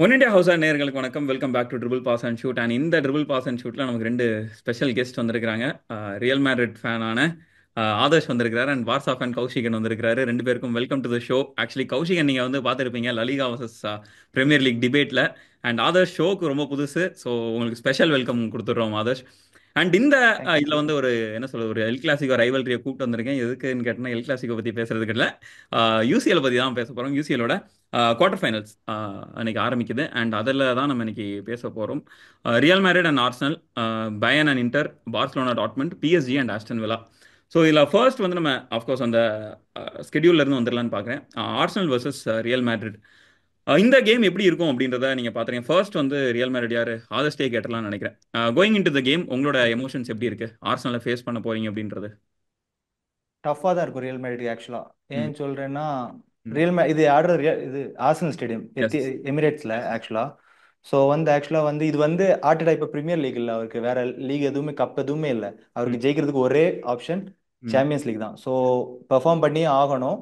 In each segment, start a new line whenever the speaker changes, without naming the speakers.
One India house நேயர்களுக்கு வணக்கம். Welcome back to triple pass and shoot. And இந்த triple pass and ஷூட்ல நமக்கு ரெண்டு ஸ்பெஷல் கெஸ்ட் வந்திருக்காங்க. ரியல் மேட்ரிட் ஃபேனான ஆதர்ஷ் வந்திருக்கிறாரு அண்ட் வாட்ஸ்அப் ஃபேன் கௌஷிகன் வந்திருக்காரு. ரெண்டு பேருக்கும் welcome to the show. Actually Kaushikan நீங்கள் வந்து பார்த்துருப்பீங்க லலிகா வர்சஸ் பிரீமியர் லீக் டிபேட்டில். அண்ட் ஆதர்ஷ் ஷோக்கு ரொம்ப புதுசு. ஸோ உங்களுக்கு ஸ்பெஷல் வெல்கம் கொடுத்துட்றோம் ஆதர்ஷ். அண்ட் இந்த
தேங்க்யூ.
இதில் வந்து ஒரு என்ன சொல்றது, ஒரு எல் கிளாசிக்கோ ரைவல்ரியை கூப்பிட்டு வந்திருக்கேன். எதுக்குன்னு கேட்டேன்னா எல் கிளாசிக்கோ பற்றி பேசுறதுக்கு இல்லை, யூசிஎல் பற்றி தான் பேச போகிறோம். யூசிஎலோட குவார்டர் ஃபைனல்ஸ் அன்னைக்கு ஆரம்பிக்குது அண்ட் அதில் தான் நம்ம இன்னைக்கு பேச போகிறோம். ரியல் மேரிட் அண்ட் ஆர்சனல், பயன் and inter, Barcelona Dortmund, PSG and Aston villa. So இதில் ஃபர்ஸ்ட் வந்து நம்ம அஃப்கோர்ஸ் அந்த ஸ்கெடியூல்ல இருந்து வந்துடலான்னு பார்க்குறேன். Arsenal versus real Madrid. இந்த கேம் எப்படி இருக்கும் அப்படின்றத நீங்கள் பார்த்துறீங்க. ஃபர்ஸ்ட் வந்து ரியல் மேரிட் யார் ஆதர்ஸ்டே கேட்டலாம்னு நினைக்கிறேன். Going in to the game உங்களோட எமோஷன்ஸ் எப்படி இருக்கு, ஆர்சனலை ஃபேஸ் பண்ண போறீங்க அப்படின்றது?
டஃப்பாக தான் இருக்கும் ரியல் மேட்ரிட் ஆக்சுவலா.
ம்.
ஏன் சொல்றேன்னா,
ம்.
இது ஆடுறது இது ஆர்சனல் ஸ்டேடியம்
எஸ்.
எமிரேட்ஸ்ல ஆக்சுவலா. ஸோ வந்து ஆக்சுவலா வந்து இது வந்து ஆர்டெட்டா இப்போ பிரீமியர் லீக் இல்லை, அவருக்கு வேற லீக் எதுவுமே கப் எதுவுமே இல்லை.
ம்.
அவருக்கு ஜெயிக்கிறதுக்கு ஒரே ஆப்ஷன்
ம்.
சாம்பியன்ஸ் லீக் தான். ஸோ பெர்ஃபார்ம் பண்ணியே ஆகணும்.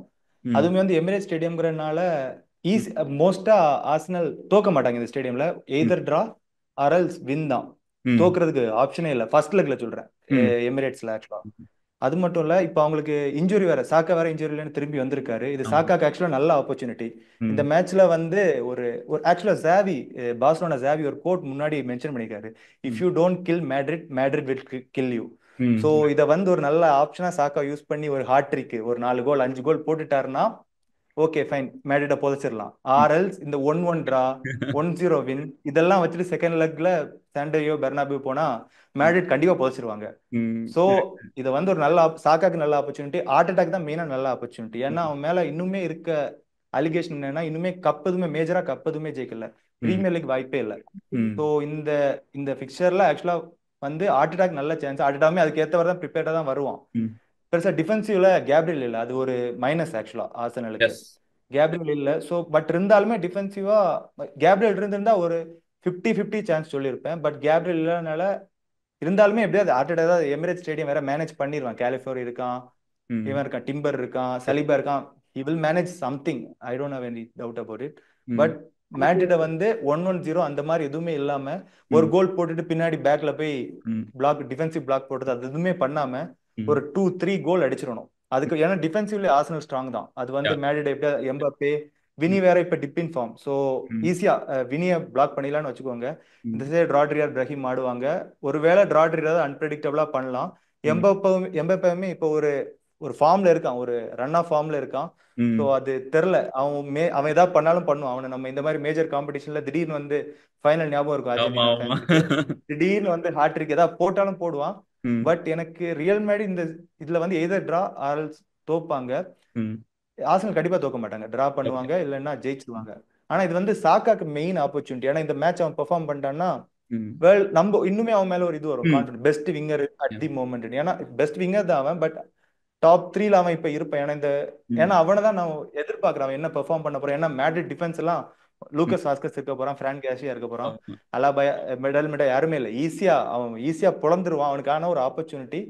ம்.
அதுவுமே வந்து எமிரேட் ஸ்டேடியம்ங்கிறனால
ம்.
ஈஸி. மோஸ்டா ஆர்சனல் தோக்க மாட்டாங்க இந்த ஸ்டேடியம்ல.
ம்.
எய்தர் டிரா ஆர்எல்ஸ் வின் தான்.
ம்.
தோக்குறதுக்கு ஆப்ஷனே இல்லை ஃபர்ஸ்ட் லெக்ல சொல்றேன்.
ம்.
எமிரேட்ஸ்ல ஆக்சுவலா. அது மட்டும் இல்ல, இப்போ அவங்களுக்கு இன்ஜுரி வேற, சாக்கா வேற இன்ஜுரியில திரும்பி வந்திருக்காரு. இது
ஆமா.
சாக்காக்கு ஆக்சுவலா நல்ல ஆப்பர்ச்சுனிட்டி. இந்த
ம்.
மேட்ச்ல வந்து ஒரு ஒரு ஆக்சுவலா ஜாவி, பார்சலோனா ஜாவி ஒரு கோட் முன்னாடி மென்ஷன் பண்ணிருக்காரு. If
hmm.
You don't kill Madrid, Madrid will kill you. So
hmm.
இதை வந்து ஒரு நல்ல ஆப்ஷனா சாக்கா யூஸ் பண்ணி ஒரு ஹாட்ரிக், ஒரு 4 கோல் 5 கோல் போட்டுட்டாருன்னா ஓகே ஃபைன், மேட்ரிட புதைச்சிடலாம். ஆர்எல்ஸ் இந்த 1-1 டிரா, 1-0 வின் இதெல்லாம் வச்சுட்டு செகண்ட் லெக்ல சாண்டரியோ பெர்னாபியோ போனா மேட்ரிட் கண்டிப்பா புதைச்சிருவாங்க.
ம்.
ஸோ இதை வந்து ஒரு நல்ல சாக்காக்கு நல்ல ஆப்பர்ச்சுனிட்டி. ஹார்ட் அட்டாக் தான் மெயினா நல்ல ஆப்பர்ச்சுனிட்டி. ஏன்னா அவன் மேல இன்னுமே இருக்க அலிகேஷன் என்னன்னா, இன்னுமே கப் எதுவுமே மேஜரா கப் எதுவுமே ஜெயிக்கல.
ம்.
பிரீமியர் லீக் வாய்ப்பே இல்லை.
ம்.
ஸோ இந்த இந்த ஃபிக்சர்ல ஆக்சுவலா வந்து ஹார்ட் அட்டாக் நல்ல சான்ஸ். ஹார்ட் அட்டாமே அதுக்கு ஏற்றவர் தான் ப்ரிப்பேர்டா தான் வருவான்.
ம்.
பெருசா டிஃபென்சிவ்ல கேப்ரியல் இல்லை, அது ஒரு மைனஸ் ஆக்சுவலா ஆர்சனலுக்கு.
எஸ்.
கேப்ரியல் இல்லை. ஸோ பட் இருந்தாலுமே டிஃபென்சிவா கேப்ரியல் இருந்திருந்தா ஒரு 50-50 சான்ஸ் சொல்லியிருப்பேன். பட் கேப்ரியல் இல்லைனால இருந்தாலுமே எப்படியாவது ஆர்டெட்டா தான் எமிரேட் ஸ்டேடியம் வேற மேனேஜ் பண்ணிடுவான். கேலிஃபோர் இருக்கான்,
ம்.
இவன் இருக்கான், டிம்பர் இருக்கான், சலிபா இருக்கான். He will manage something. I don't have any doubt about it.
Hmm.
But Madrid வந்து 1-1-0 அந்த மாதிரி எதுவுமே இல்லாம ஒரு
ம்.
கோல் போட்டுட்டு பின்னாடி பேக்ல போய்
ம்.
பிளாக், டிஃபென்சிவ் பிளாக் போட்டது அது எதுவுமே பண்ணாம
ம்.
ஒரு 2-3 கோல் அடிச்சிடணும். அதுக்கு ஏன்னா டிஃபென்சிவ்லி ஆர்சனல் ஸ்ட்ராங் தான். அது வந்து
யா.
மேட்ரிட் எப்படியா எம்பாப்பே, வினி
ம்.
வேற இப்ப டிப் இன் ஃபார்ம். ஸோ
ம்.
ஈஸியா வினிய பிளாக் பண்ணிடலாம்னு வச்சுக்கோங்க. இந்த
ம்.
சைடு ராட்ரியார் பிரஹிம் ஆடுவாங்க. ஒருவேளை ராட்ரி ஏதாவது அன்பிரடிக்டபிளா பண்ணலாம்.
ம்.
எம்பப்பவுமே இப்போ ஒரு ஒரு ஃபார்ம்ல இருக்கான், ஒரு ரன் ஆஃப் ஃபார்ம்ல இருக்கான். ஸோ
ம்.
அது தெரில. அவன் ஏதாவது பண்ணாலும் பண்ணுவான். அவனை நம்ம இந்த மாதிரி மேஜர் காம்படிஷன்ல திடீர்னு வந்து ஃபைனல் ஞாபகம் இருக்கும்
ஆமா,
அர்ஜென்டினா
ஆமா.
ஃபேன்ஸுக்கு. திடீர்னு வந்து ஹாட்ரிக் ஏதாவது போட்டாலும் போடுவான்.
ம்.
பட் எனக்கு ரியல் மேடி இந்த இதுல வந்து எதர் டிரா ஆர்எல்ஸ் தோப்பாங்க.
ம்.
ஆர்சனல் கண்டிப்பா தோக்க மாட்டாங்க. Draw
okay.
பண்ணுவாங்க, இல்லைன்னா ஜெயிச்சிருவாங்க. ஆனா இது வந்து சாக்காக்கு மெயின் ஆப்பர்ச்சுனிட்டி. ஏன்னா இந்த மேட்ச் அவன் பெர்ஃபார்ம் பண்ணிட்டான்னா
ம்.
வேர்ல்ட் நம்ம இன்னுமே அவன் மேல ஒரு இது வரும்,
ம்.
Confidence. Best winger at
yeah.
The moment. ஏன்னா பெஸ்ட் விங்கர் தான் அவன். பட் டாப் 3ல அவன் இப்ப இருப்பான்.
ம்.
ஏன்னா அவனை தான் நான் எதிர்பார்க்கிறேன். அவன் என்ன பெர்ஃபார்ம் பண்ண போறான். ஏன்னா மேட்ரிட் டிஃபென்ஸ் எல்லாம்
ம்.
லூக்கஸ் வாஸ்கஸ் இருக்க போறான், பிரான் கேஷியா இருக்க போறான்,
ஆமா.
அலாபா, மெடல் மெடல் யாருமே இல்லை. அவன் ஈஸியா பொழந்துருவான். அவனுக்கான ஒரு ஆப்பர்ச்சுனிட்டி.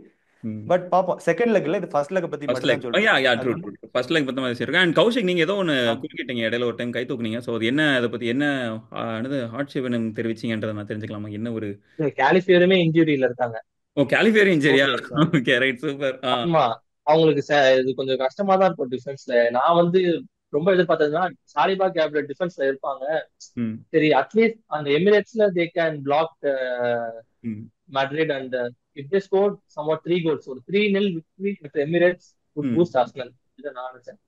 ம்.
பட் பாப்போம் செகண்ட் லெக்ல. இது ஃபர்ஸ்ட் லெக் பத்தி
ஃபர்ஸ்ட்
மட்டும்
லைக்
தான் சொல்றேன்.
யா யா
அது
ட்ரூ
வந்து
ட்ரூ ஃபர்ஸ்ட் லைக் பத்தி மாதிரி இருக்கு. அண்ட் கௌஷிக் நீங்க ஏதோ ஒன்று
ஆமா.
குறுக்கிட்டீங்க இடையில, ஒரு டைம் கை தூக்குனீங்க. ஸோ அது என்ன, அதை பத்தி என்ன என்னது ஹார்ட்ஷிப் தெரிவிச்சீங்கன்றதை நான் தெரிஞ்சுக்கலாமா, என்ன ஒரு?
கேலிஃபியருமே இன்ஜுரியில இருக்காங்க.
ஓ, கேலிஃபேரி இன்ஜரியா?
ஓகே.
Okay, right, super. ஆ.
ஆமா, அவங்களுக்கு இது கொஞ்சம் கஷ்டமா தான் இருக்கும் டிஃபென்ஸ்ல. நான் வந்து ரொம்ப எதிர்பார்த்ததுன்னா சாலிபா கேப்ல டிஃபென்ஸ்ல இருப்பாங்க.
ம்.
சரி, அட்லீஸ்ட் அந்த எமிரேட்ஸ்ல தே கேன் பிளாக்
ம்.
Madrid and if they score somewhat 3 goals, ஒரு 3-0 விக்டரி வித் எமிரேட்ஸ் வுட்
ம்.
Boost Arsenal. இதை நான் நினைச்சேன்.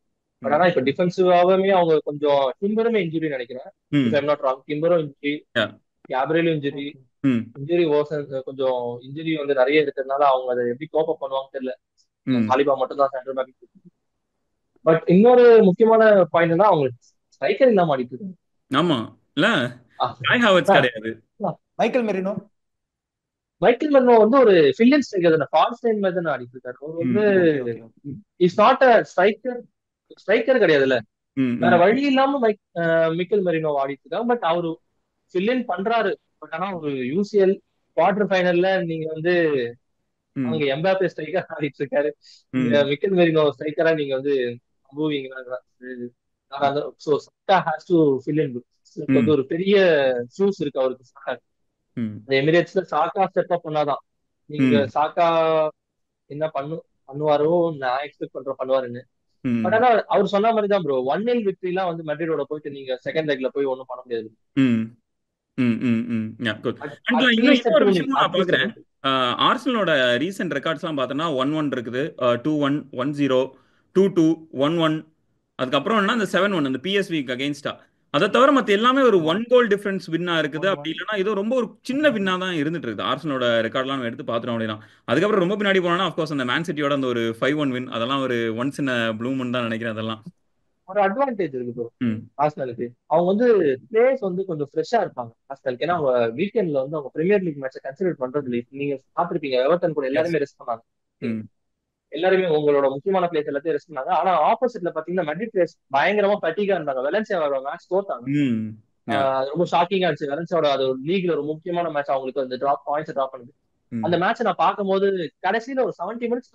பட்
ம்.
ஆனா இப்ப டிஃபென்சிவாவே அவங்க கொஞ்சம், டிம்பருமே இன்ஜுரி நினைக்கிறேன். If
hmm.
I'm not wrong, டிம்பரும் இன்ஜுரி,
யா.
கேப்ரியலும் இன்ஜுரி.
ஓகே.
ம்.
இன்ஜுரி ஓசன் கொஞ்சம் இன்ஜுரி வந்து நிறைய இருக்கிறதுனால அவங்க அதை எப்படி கோப் அப் பண்ணுவாங்கன்னு தெரியல.
ம்.
சாலிபா மட்டும் தான் சென்டர் பேக். பட் இன்னொரு முக்கியமான பாயிண்ட் தான், அவங்க ஸ்ட்ரைக்கர் இல்லாம ஆடிட்டு இருக்காங்க.
ஆமா. இல்ல, காய் ஹாவர்ட்ஸ் கிடையாது.
Michael Marino.
மைக்கேல் மெர்னோ வந்து ஒரு ஃபில்லியன் ஸ்ட்ரைக்கர் தானே, ஃபால்ஸ் லைன் மாதிரி தானே ஆடிட்டு இருக்காரு. அவர்
ம்.
வந்து
okay okay okay.
Is not a striker. Striker கிடையாதுல்ல.
ம்.
வேற
ம்.
வழி இல்லாம மிக்கல் மெரினோ ஆடிட்டு இருக்காங்க. பட் அவரு ஃபில்லியன் பண்றாரு. பட் ஆனா ஒரு யூசிஎல் குவார்டர் ஃபைனல்ல நீங்க வந்து
ம்.
அங்க எம்பாப்பே ஸ்ட்ரைக்கர் ஆடிட்டு இருக்காரு. இங்க
ம்.
மிக்கல் மெரினோ ஸ்ட்ரைக்கரா நீங்க வந்து நம்புவீங்களா? So Saka has to fill in. வந்து
ம்
ஒரு பெரிய ஷூஸ் இருக்கு அவருக்கு சாக்கா.
ம்
அந்த எமிரேட்ஸ்ல சாக்கா ஸ்டெப் அப் பண்ணாதான் நீங்க
ம்
சாக்கா என்ன பண்ணுவாரோ, நான் எக்ஸ்பெக்ட் பண்றேன் பண்ணுவாருன்னு. பட்
ம்
ஆனா அவர் சொன்ன மாதிரி தான் ப்ரோ, 1-0 விக்டரி எல்லாம் வந்து மெட்ரிடோட போயிட்டு நீங்க செகண்ட் லெக்ல போய் ஒண்ணும் பண்ண முடியாது.
ம் ம் ம் ம் யா குட். அண்ட் இன்னும்
அட்லீஸ்ட்
இன்னொரு
2-0,
விஷயமும் நான்
அட்லீஸ்ட்
பார்க்குறேன். ஆர்சனலோட ரீசெண்ட் ரெக்கார்ட்ஸ்லாம் பார்த்தோன்னா 1-1 இருக்குது, 2-1, 1-0, 2-2, 1-1, அதுக்கப்புறம் என்ன இந்த 7-1 அந்த பிஎஸ்விக்கு அகேன்ஸ்டா. அதை தவிர மற்ற எல்லாமே ஒரு
ஆமா.
1 கோல் டிஃபரன்ஸ் வின்னா இருக்குது.
ஒன்
அப்படி
ஒன்
இல்லைன்னா ஏதோ ரொம்ப ஒரு சின்ன வின்னா தான் இருந்துட்டு இருக்குது. ஆர்சனலோட ரெக்கார்ட்லாம் நம்ம எடுத்து பார்த்துட்டோம் அப்படின்னா அதுக்கப்புறம் ரொம்ப பின்னாடி போனோம்னா அஃப்கோர்ஸ் அந்த மேன் சிட்டியோட அந்த ஒரு 5-1 வின் அதெல்லாம் ஒரு ஒன்ஸ் இன் ப்ளூ மூன் தான் நினைக்கிறேன் அதெல்லாம்.
ஒரு அட்வான்டேஜ் இருக்கு ப்ரோ
ம்
ஆர்சனலுக்கு. அவங்க வந்து பிளேயர்ஸ் வந்து கொஞ்சம் ஃப்ரெஷ்ஷா இருப்பாங்க ஆர்சனலுக்கு. ஏன்னா அவங்க வீக்கெண்ட்ல வந்து அவங்க பிரீமியர் லீக் மேட்சை கன்சிடர் பண்றது இல்லை. நீங்க பார்த்திருப்பீங்க, எவர்டன் கூட
எஸ்
எல்லாருமே ரெஸ்ட் பண்ணாங்க.
ம்
எல்லாருமே உங்களோட முக்கியமான பிளேயர்ஸ் எல்லாத்தையும் ரெஸ்ட் பண்ணாங்க. ஆனா ஆப்போசிட்ல பாத்தீங்கன்னா மெட்ரிட் பிளேயர்ஸ் பயங்கரமா ஃபட்டிகா இருந்தாங்க. வெலன்சியாவோட மேட்ச் தோத்தாங்க.
ம் யா
அது ரொம்ப ஷாக்கிங்கா இருந்துச்சு. வெலன்சியாவோட அது லீக்ல ஒரு முக்கியமான மேட்ச், அவங்களுக்கு அந்த பாயிண்ட்ஸ் டிராப் பண்ணுது.
ம்
அந்த மேட்ச் நான் பார்க்கும்போது கடைசியில ஒரு 70 மினிட்ஸ்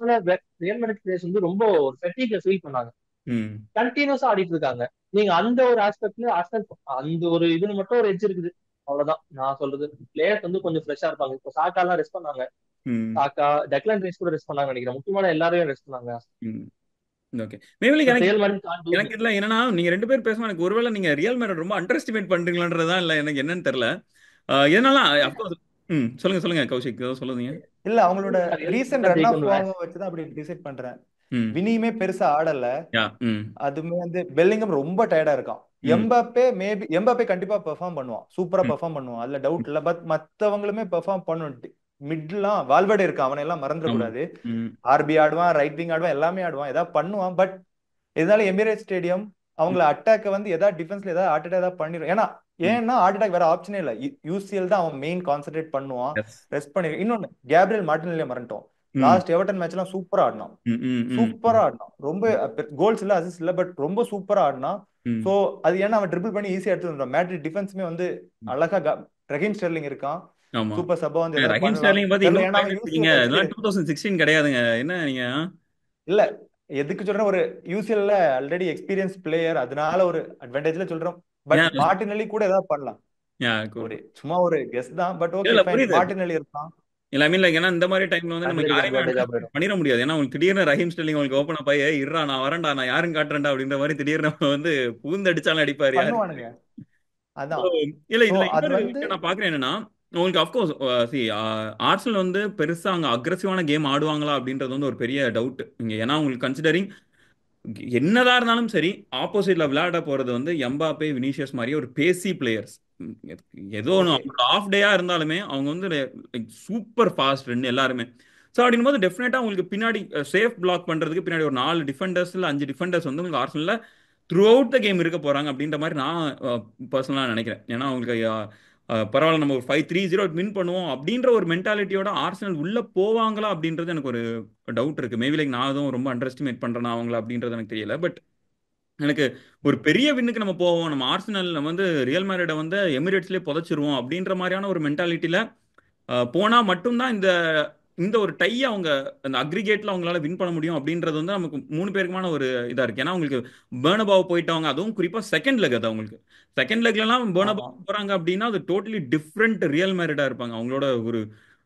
ரியல் மெட்ரிட் பிளேயர்ஸ் வந்து ரொம்ப ஒரு ஃபெட்டிக்ல ஃபீல் பண்ணாங்க.
ம்
கண்டினியூஸா ஆடிட்டு இருக்காங்க. நீங்க அந்த ஒரு ஆஸ்பெக்ட்ல ஆர்சனல் அந்த ஒரு இதுல மட்டும் ஒரு எட்ஜ் இருக்குது. அவ்வளவுதான் நான் சொல்றது. பிளேயர்ஸ் வந்து கொஞ்சம் ஃப்ரெஷ்ஷா இருப்பாங்க. இப்போ சாக்கா எல்லாம் ரெஸ்ட் பண்ணாங்க.
ம்
சாக்கா, டெக்லான் ரைஸ் கூட ரெஸ்ட் பண்ணாங்க நினைக்கிறேன். முக்கியமான எல்லாரையும் ரெஸ்ட் பண்ணாங்க.
ம் ஓகே. மேபி
பட்
எனக்கு
ரியல் மேட்ரிட் காண்ட் டூ.
எனக்கு இதுல என்னன்னா நீங்க ரெண்டு பேர் பேசும்போது எனக்கு ஒருவேளை நீங்க ரியல் மேட்ரிட் ரொம்ப அண்டர் எஸ்டிமேட் பண்றீங்களான்றதா இல்ல எனக்கு என்னன்னு தெரியல. எதனால அப்கோர்ஸ் சொல்லுங்க சொல்லுங்க கௌஷிக் ஏதோ சொல்லுங்க.
இல்ல அவங்களோட
ரியல்
ரீசன்ட்
மேட்ரிட் தான்
ரன் ஆஃப்
ஜெயிக்கணும்.
ஃபார்ம் வச்சுதான் அப்படி டிசைட் பண்றேன்.
ம்
வினியுமே பெருசா ஆடல.
யா ம்
அதுமே வந்து பெல்லிங்கம் ரொம்ப டயர்டா இருக்கான்.
ம்
எம்பாப்பே கண்டிப்பா பெர்ஃபார்ம் பண்ணுவான், சூப்பரா
ம்
பெர்ஃபார்ம் பண்ணுவான், அதுல டவுட் இல்ல. பட் மத்தவங்களுமே பெர்ஃபார்ம் பண்ணணும். மிட்லாம் வால்வர்டே இருக்கான், அவனை எல்லாம் மறந்துட
ஆமா
கூடாது.
ம்
ஆர்பி ஆடுவான், ரைட் விங் ஆடுவான், எல்லாமே ஆடுவான், ஏதாவது பண்ணுவான். பட் இதனால எமிரேட் ஸ்டேடியம் அவங்கள அட்டாக்க வந்து ஏதாவது டிஃபென்ஸ்ல ஏதாவது ஹார்ட் அட்டாக் ஏதாவது பண்ணிடும். ஏன்னா ஹார்ட் அட்டாக் வேற ஆப்ஷனே இல்ல. யூசிஎல் தான் அவன் மெயின் கான்சென்ட்ரேட் பண்ணுவான்.
எஸ்
ரெஸ்ட் பண்ணி இன்னொன்னு கேப்ரியல் மார்டினெல்லியை மறந்துட்டோம்.
ம்
லாஸ்ட் எவர்டன் மேட்ச் எல்லாம் சூப்பரா ஆடினான்.
ம் ம் ம்
சூப்பரா ஆடினான். ரொம்ப கோல்ஸ் இல்ல, அசிஸ்ட் இல்ல, பட் ரொம்ப சூப்பரா ஆடினான்.
ம்
சோ அது ஏன்னா அவன் ட்ரிபிள் பண்ணி ஈஸியா எடுத்து வந்துடும். மேட்ரிட் டிஃபென்ஸுமே வந்து
ம்
அழகா ரஹீம் ஸ்டெர்லிங் இருக்கான்.
ஆமா.
சூப்பர் சப்பா வந்து ஏதாவது
ரஹீம்
பண்ணலாம்
ஸ்டெர்லிங் பார்த்து
தெரியல.
இன்னும்
ஏன்னா அவன்
பயந்துட்டீங்க.
யூசிஎல்
இதெல்லாம்
எக்ஸ்பீரியன்ஸ்
2016 கிடையாதுங்க. என்ன நீங்க?
இல்ல. எதுக்கு சொல்றேன், ஒரு யூசிஎல்ல ஆல்ரெடி எக்ஸ்பீரியன்ஸ் பிளேயர், அதனால ஒரு அட்வான்டேஜ்ல சொல்றோம். பட்
ஏன்
மார்டினெல்லி கூட ஏதாவது பண்ணலாம்.
குட்.
ஒரு சும்மா ஒரு கெஸ் தான். பட் ஓகே
இல்ல
ஃபைன்,
புரியுது.
மார்டினெல்லி இருக்கான்.
இல்ல ஐ மீன் லைக் ஏன்னா இந்த மாதிரி டைம்ல வந்து நம்ம
அத்லெட்டிக்
யாரையுமே
அட்வான்டேஜா
அண்டர்ஸ்டிமேட்
போயிடும்.
பண்ணிட முடியாது. ஏன்னா உங்களுக்கு திடீர்னு ரஹீம் ஸ்டெர்லிங் உங்களுக்கு ஓப்பன் அப் ஆகி இருடா நான் வரேன்டா நான் யாரும் காட்டுறேன்டா அப்படின்ற மாதிரி திடீர்னு நம்ம வந்து பூந்து அடிச்சாலும் அடிப்பாரு யாரு.
பண்ணுவானுங்க.
So,
அதான்.
இல்ல
சோ
இதுல
அது
இன்னொரு
வந்து
விஷயம் நான் பாக்குறேன் என்னன்னா உங்களுக்கு அஃப்கோர்ஸ் சி ஆர்சனல் வந்து பெருசா அங்க அக்ரெசிவான கேம் ஆடுவாங்களா அப்படின்றது வந்து ஒரு பெரிய டவுட் இங்க. ஏன்னா உங்களுக்கு கன்சிடரிங் என்னதான் இருந்தாலும் சரி ஆப்போசிட்ல விளையாட போறது வந்து எம்பாப்பே வினிஷியஸ் மாதிரி ஒரு பேசி பிளேயர்ஸ். ஏதோ ஒன்று
ஓகே.
அவங்களோட ஆஃப் டேயா இருந்தாலுமே அவங்க வந்து சூப்பர் ஃபாஸ்ட் ரெண்டு எல்லாருமே. ஸோ அப்படின்னும் போது டெஃபினட்டா உங்களுக்கு பின்னாடி சேஃப் பிளாக் பண்றதுக்கு பின்னாடி ஒரு 4 டிஃபெண்டர்ஸ் இல்லை 5 டிஃபெண்டர்ஸ் வந்து உங்களுக்கு ஆர்சனல்ல த்ரூ அவுட் த கேம் இருக்க போறாங்க அப்படின்ற மாதிரி நான் பர்சனலாக நினைக்கிறேன். ஏன்னா உங்களுக்கு பரவாயில்ல நம்ம ஒரு 5-3-0 வின் பண்ணுவோம் அப்படின்ற ஒரு மென்டாலிட்டியோட ஆர்சனல் உள்ள போவாங்களா அப்படின்றது எனக்கு ஒரு டவுட் இருக்கு. மேபி லைக் நான் எதுவும் ரொம்ப அண்டர் எஸ்டிமேட் பண்றேனா அவங்கள அப்படின்றது எனக்கு தெரியல. பட் எனக்கு ஒரு பெரிய வின்னுக்கு நம்ம போவோம், நம்ம ஆர்சனல் நம்ம வந்து ரியல் மேட்ரிட வந்து எமிரேட்ஸ்லேயே புதைச்சிருவோம் அப்படின்ற மாதிரியான ஒரு மென்டாலிட்டியில போனா மட்டும்தான் இந்த இந்த ஒரு டை அவங்க அந்த அக்ரிகேட்ல அவங்களால வின் பண்ண முடியும் அப்படின்றது வந்து நமக்கு 3 பேருக்குமான ஒரு இதா இருக்கு. ஏன்னா உங்களுக்கு பேர்னபாவ் போயிட்டவங்க, அதுவும் குறிப்பா செகண்ட் லெக், அது அவங்களுக்கு செகண்ட் லெக்லாம்
ஆமா.
பேர்னபாவ் போறாங்க அப்படின்னா அது டோட்டலி டிஃப்ரெண்ட் ரியல் மேரிடா இருப்பாங்க. அவங்களோட ஒரு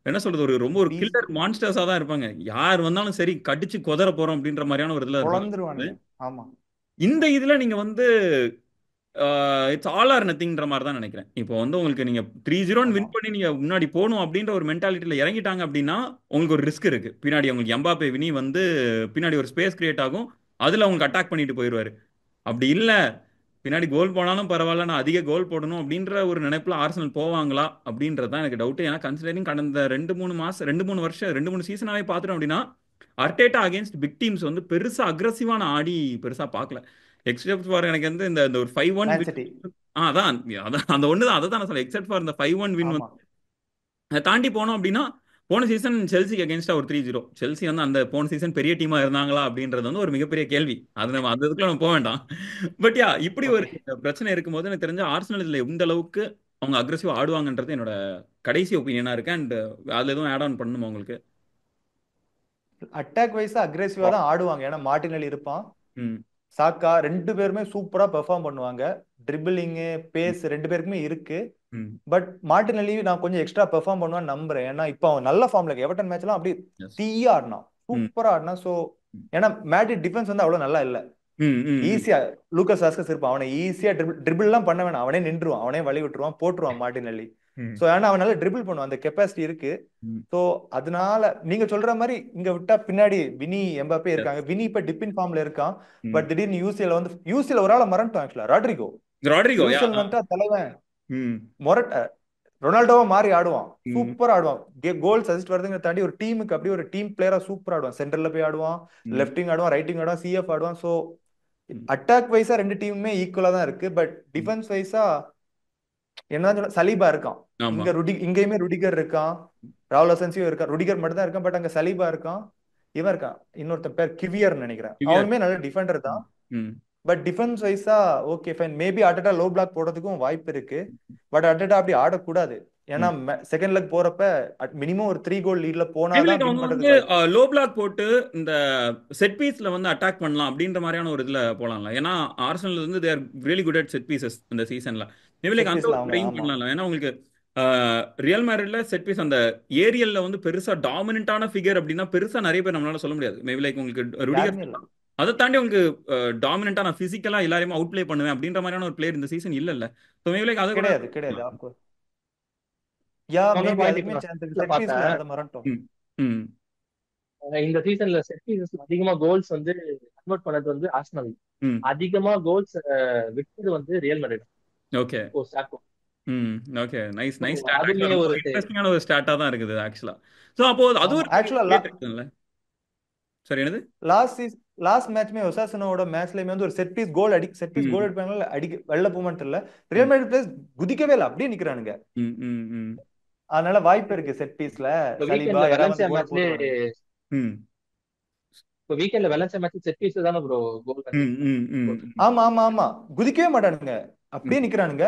என்ன சொல்றது ஒரு ரொம்ப ஒரு
பீஸ்ட்.
கில்லர் மான்ஸ்டர்ஸா தான் இருப்பாங்க. யார் வந்தாலும் சரி கடிச்சு கொதற போறோம் அப்படின்ற மாதிரியான ஒரு இதுல இருப்பாங்க.
பொழந்துருவானுங்க. ஆமா.
இந்த இதுல நீங்க வந்து இட்ஸ் ஆல் ஆர் நத்திங்ன்ற மாதிரி தான் நினைக்கிறேன். இப்போ வந்து உங்களுக்கு நீங்க 3-0
ஆமா.
வின் பண்ணி நீங்க முன்னாடி போகணும் அப்படின்ற ஒரு மென்டாலிட்டியில இறங்கிட்டாங்க அப்படின்னா உங்களுக்கு ஒரு ரிஸ்க் இருக்கு. பின்னாடி உங்களுக்கு எம்பாப்பே வினி வந்து பின்னாடி ஒரு ஸ்பேஸ் கிரியேட் ஆகும், அதுல உங்களுக்கு அட்டாக் பண்ணிட்டு போயிடுவாரு. அப்படி இல்ல பின்னாடி கோல் போனாலும் பரவாயில்ல நான் அதிக கோல் போடணும் அப்படின்ற ஒரு நினைப்புல ஆர்சனல் போவாங்களா அப்படின்றது தான் எனக்கு டவுட். ஏன்னா கன்சிடரிங் கடந்த 2-3 மாசம் 2-3 வருஷம் 2-3 சீசனாவே பார்த்துட்டோம் அப்படின்னா அர்டேட்டா அகேன்ஸ்ட் பிக் டீம்ஸ் வந்து பெருசா அக்ரஸிவான ஆடி பெருசா பார்க்கல. எக்ஸப்ட் ஃபார் எனக்கு வந்து இந்த இந்த ஒரு 5-1
மேன்
வின்.
சிட்டி.
அதான் அதான் அந்த ஒன்று தான் அதை தான் நான் சொல்ல. எக்ஸப்ட் ஃபார் இந்த 5-1 வின்
ஆமா.
வந்து அதை தாண்டி போனோம் அப்படின்னா போன சீசன் செல்சிக்கு அகேன்ஸ்டா ஒரு 3-0 செல்சி வந்து அந்த போன சீசன் பெரிய டீமா இருந்தாங்களா அப்படின்றது வந்து ஒரு மிகப்பெரிய கேள்வி. அது நம்ம அந்த இதுக்குள்ள நம்ம போக வேண்டாம். பட் யா இப்படி ஒரு
ஓகே.
பிரச்சனை இருக்கும்போது எனக்கு தெரிஞ்ச ஆர்சனல் இதுல எந்த அளவுக்கு அவங்க அக்ரெசிவ் ஆடுவாங்கன்றது என்னோட கடைசி ஒப்பீனியனா இருக்கு. அண்ட் அதுல எதுவும் ஆட் ஆன் பண்ணணுமா உங்களுக்கு?
அட்டாக் வைஸா அக்ரெசிவா தான் ஆடுவாங்க. ஏன்னா மார்டினெல்லி இருப்பான்,
ம்
சாக்கா ரெண்டு பேருமே சூப்பரா பெர்ஃபார்ம் பண்ணுவாங்க. ட்ரிபிளிங்கு பேஸ் ரெண்டு பேருக்குமே இருக்கு.
ம்
பட் மார்டினெல்லி நான் கொஞ்சம் எக்ஸ்ட்ரா பெர்ஃபார்ம் பண்ணுவான்னு நம்புறேன். ஏன்னா இப்போ அவன் நல்ல ஃபார்ம்ல இருக்கு. எவர்டன் மேட்ச்லாம் அப்படி
எஸ்
தீயா ஆடினான்,
ம்
சூப்பரா ஆடினான். ஸோ ஏன்னா மேட்ரிட் டிஃபென்ஸ் வந்து அவ்வளவு நல்லா இல்ல.
ம் ம் ம்
ஈஸியா லூக்கஸ் வாஸ்கஸ் இருப்பான், அவனை ஈஸியா ட்ரிபிள்லாம் பண்ண வேணாம், அவனே நின்றுவான், அவனே வழி விட்டுருவான், போட்டுருவான் மார்டினெல்லி.
ம்
ஸோ ஏன்னா அவன் நல்லா ட்ரிபிள் பண்ணுவான், அந்த கெப்பாசிட்டி இருக்கு.
ம்
ஸோ அதனால நீங்க சொல்ற மாதிரி இங்க விட்டா பின்னாடி வினி எம்பாப்பே
எஸ்
இருக்காங்க. வினி இப்ப டிப்பின் ஃபார்ம்ல இருக்கான்.
ம்
பட் திடீர்னு யூசிஎல் வந்து யூசிஎல் ஒரு ஆளை மறந்துட்டோம் ஆக்சுவலா, ராட்ரிகோ.
ராட்ரிகோ யா
யூசிஎல் வந்துட்டா தலைவன்
ம்
மொரட் ரொனால்டோவா மாறி ஆடுவான்,
ம்
சூப்பரா ஆடுவான். கோல்ஸ் அசிஸ்ட் வருதுங்க தாண்டி ஒரு டீமுக்கு அப்படியே ஒரு டீம் பிளேயரா சூப்பரா ஆடுவான். சென்டர்ல போய் ஆடுவான்,
ம்
லெஃப்டிங் ஆடுவான், ரைட்டிங் ஆடுவான், சிஎஃப் ஆடுவான். ஸோ
ம்
அட்டாக் வைஸா ரெண்டு டீமுமே ஈக்குவலா தான் இருக்கு. பட்
ம்
டிஃபென்ஸ் வைஸா என்ன சொல்ல, சலீபா இருக்கான்.
ஆமா
இங்கேயுமே ருடிகர் இருக்கான், ராகுல் அசன்சியும் இருக்கான். ருடிகர் மட்டும் தான் இருக்கான், பட் அங்க சலீபா இருக்கான், இவன் இருக்கான், இன்னொருத்தன் பேர் கிவியர்னு நினைக்கிறேன்.
கிவியர்
அவனுமே நல்ல டிஃபெண்டர் தான்.
ம் ம்
பட் டிஃபென்ஸ் வைஸா okay fine, maybe Arteta low block போடுறதுக்கும் வாய்ப்பு இருக்கு. பட் அட்டட்டா அப்படி ஆடக்கூடாது. ஏன்னா
ம்
செகண்ட் லெக் போறப்ப மினிமம் ஒரு 3 கோல் லீட்ல
லைக்
போனாதான் வின்
அவங்க வந்து
பண்றதுக்கு வாய்ப்பு.
லோ பிளாக் போட்டு இந்த செட் பீஸ்ல வந்து அட்டாக் பண்ணலாம் அப்படின்ற மாதிரியான ஒரு இதுல போலாம்ல. ஏன்னா ஆர்சனல் வந்து they're really good at set pieces இந்த சீசன்ல. மேபி லைக்
செட்
அந்த
பீஸ்ல
ஒரு
அவங்க
ட்ரைங்
ஆமா
பண்ணலாம்ல. ஏன்னா உங்களுக்கு ரியல் மேரிட்ல செட் பீஸ் அந்த ஏரியல்ல வந்து பெருசா டாமினண்டான ஃபிகர் அப்படின்னா பெருசா நிறைய பேர் நம்மளால சொல்ல முடியாது. மேபி லைக் உங்களுக்கு ருடிகர்
யாருமே இல்ல.
அதை தாண்டி உங்களுக்கு டாமினண்டா நான் பிசிக்கலா எல்லாரையுமே அவுட் ப்ளே பண்ணுவேன் அப்படின்ற மாதிரியான ஒரு பிளேயர் இந்த சீசன் இல்ல. ஸோ மேபி லைக் அதை கூட
கிடையாது கிடையாது ஆஃப்கோர்ஸ். யா
இன்னொரு
மேபி
பாயிண்ட் இப்ப
அதுக்குமே
நான்
சான்ஸ் இருக்கு.
stats ல
செட் பீஸ்ல
பார்த்தேன்.
அதை மறந்துட்டோம்.
ம் ம்
இந்த சீசன்ல செட் பீசஸ்ல அதிகமா கோல்ஸ் வந்து கன்வெர்ட் பண்ணது வந்து ஆர்சனல்.
ம்
அதிகமா கோல்ஸ் விட்டது வந்து ரியல் மேட்ரிட்.
ஓகே
ஓ சாக்கோ.
ம் okay nice
So,
nice start.
அதுமே
ஆக்சுவலா ரொம்ப
ஒரு
இன்ட்ரெஸ்டிங்கான ஒரு ஸ்டாட்டா தான் இருக்குது ஆக்சுவலா. ஸோ அப்போ அது
ஆமா
ஒரு
ஆக்சுவலா
debate இருக்குல்ல. சரி என்னது
லாஸ்ட் மேட்ச்மே ஒசாசுனோட மேட்ச்லயுமே வந்து ஒரு செட் பீஸ்
ம்
கோல் அடிப்பாங்க, வெளில போமான்னு தெரியல.
ம்
ரியல் மேட்ரிட் பிளேயர்ஸ் குதிக்கவே இல்லை, அப்படியே நிக்கிறானுங்க.
ம் ம் ம்
அதனால வாய்ப்பு இருக்கு செட் பீஸ்ல
இப்போ
சலீபா
வீக்கெண்ட்ல
யாராவது
வெலன்சியா
வந்து கோல்
மேட்ச்லயே
போட்டுருவானுங்க.
ம்
இப்போ வீக்கெண்ட்ல வெலன்சியா மேட்ச் செட் பீஸ் தானே ப்ரோ கோல்
ம் ம் ம்
கண்டிப்பா.
ம்
ஆமா ஆமா ஆமா, குதிக்கவே மாட்டானுங்க,
ம்
அப்படியே நிக்கிறானுங்க.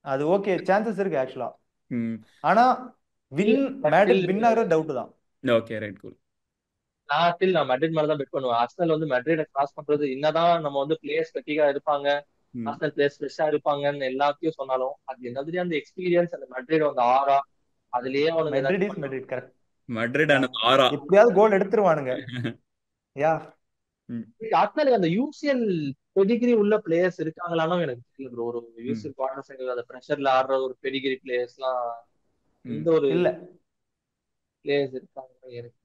அது ஓகே, சான்சஸ் இருக்கு ஆக்சுவலா.
ம்
ஆனா win
but still
Madrid win ஆகுறது டவுட் தான்.
Okay right cool.
நான் மெட்ரிட் மேல தான் பெட் பண்ணுவேன். ஆர்சனல் வந்து மெட்ரிட கிராஸ் பண்றது என்னதான் நம்ம வந்து பிளேயர்ஸ் கட்டிகா இருப்பாங்க,
ம்
ஆர்சனல் பிளேயர்ஸ் ஃப்ரெஷ்ஷா இருப்பாங்கன்னு எல்லாத்தையும் சொன்னாலும் அது என்னது அந்த எக்ஸ்பீரியன்ஸ், அந்த மெட்ரிட் அந்த ஆரா, அதுலயே அவனுங்க
மெட்ரிட்
ஏதாச்சும்
இஸ்
பண்ணுவாங்க.
Madrid correct.
Madrid
yeah,
and ஆரா.
எப்படியாவது கோல் எடுத்துருவானுங்க. யா
ம்
ஆர்சனலுக்கு அந்த யூசிஎல் பெடிகிரி உள்ள பிளேயர்ஸ் இருக்காங்களான்னு எனக்கு தெரியல ப்ரோ. ஒரு
ம்
யூசிஎல் குவார்டர் ஃபைனல் அந்த ப்ரெஷர்ல ஆடுற ஒரு பெடிகிரி பிளேயர்ஸ் எல்லாம்
ம்
எந்த ஒரு
இல்ல.
பிளேயர்ஸ் இருக்காங்க எனக்கு.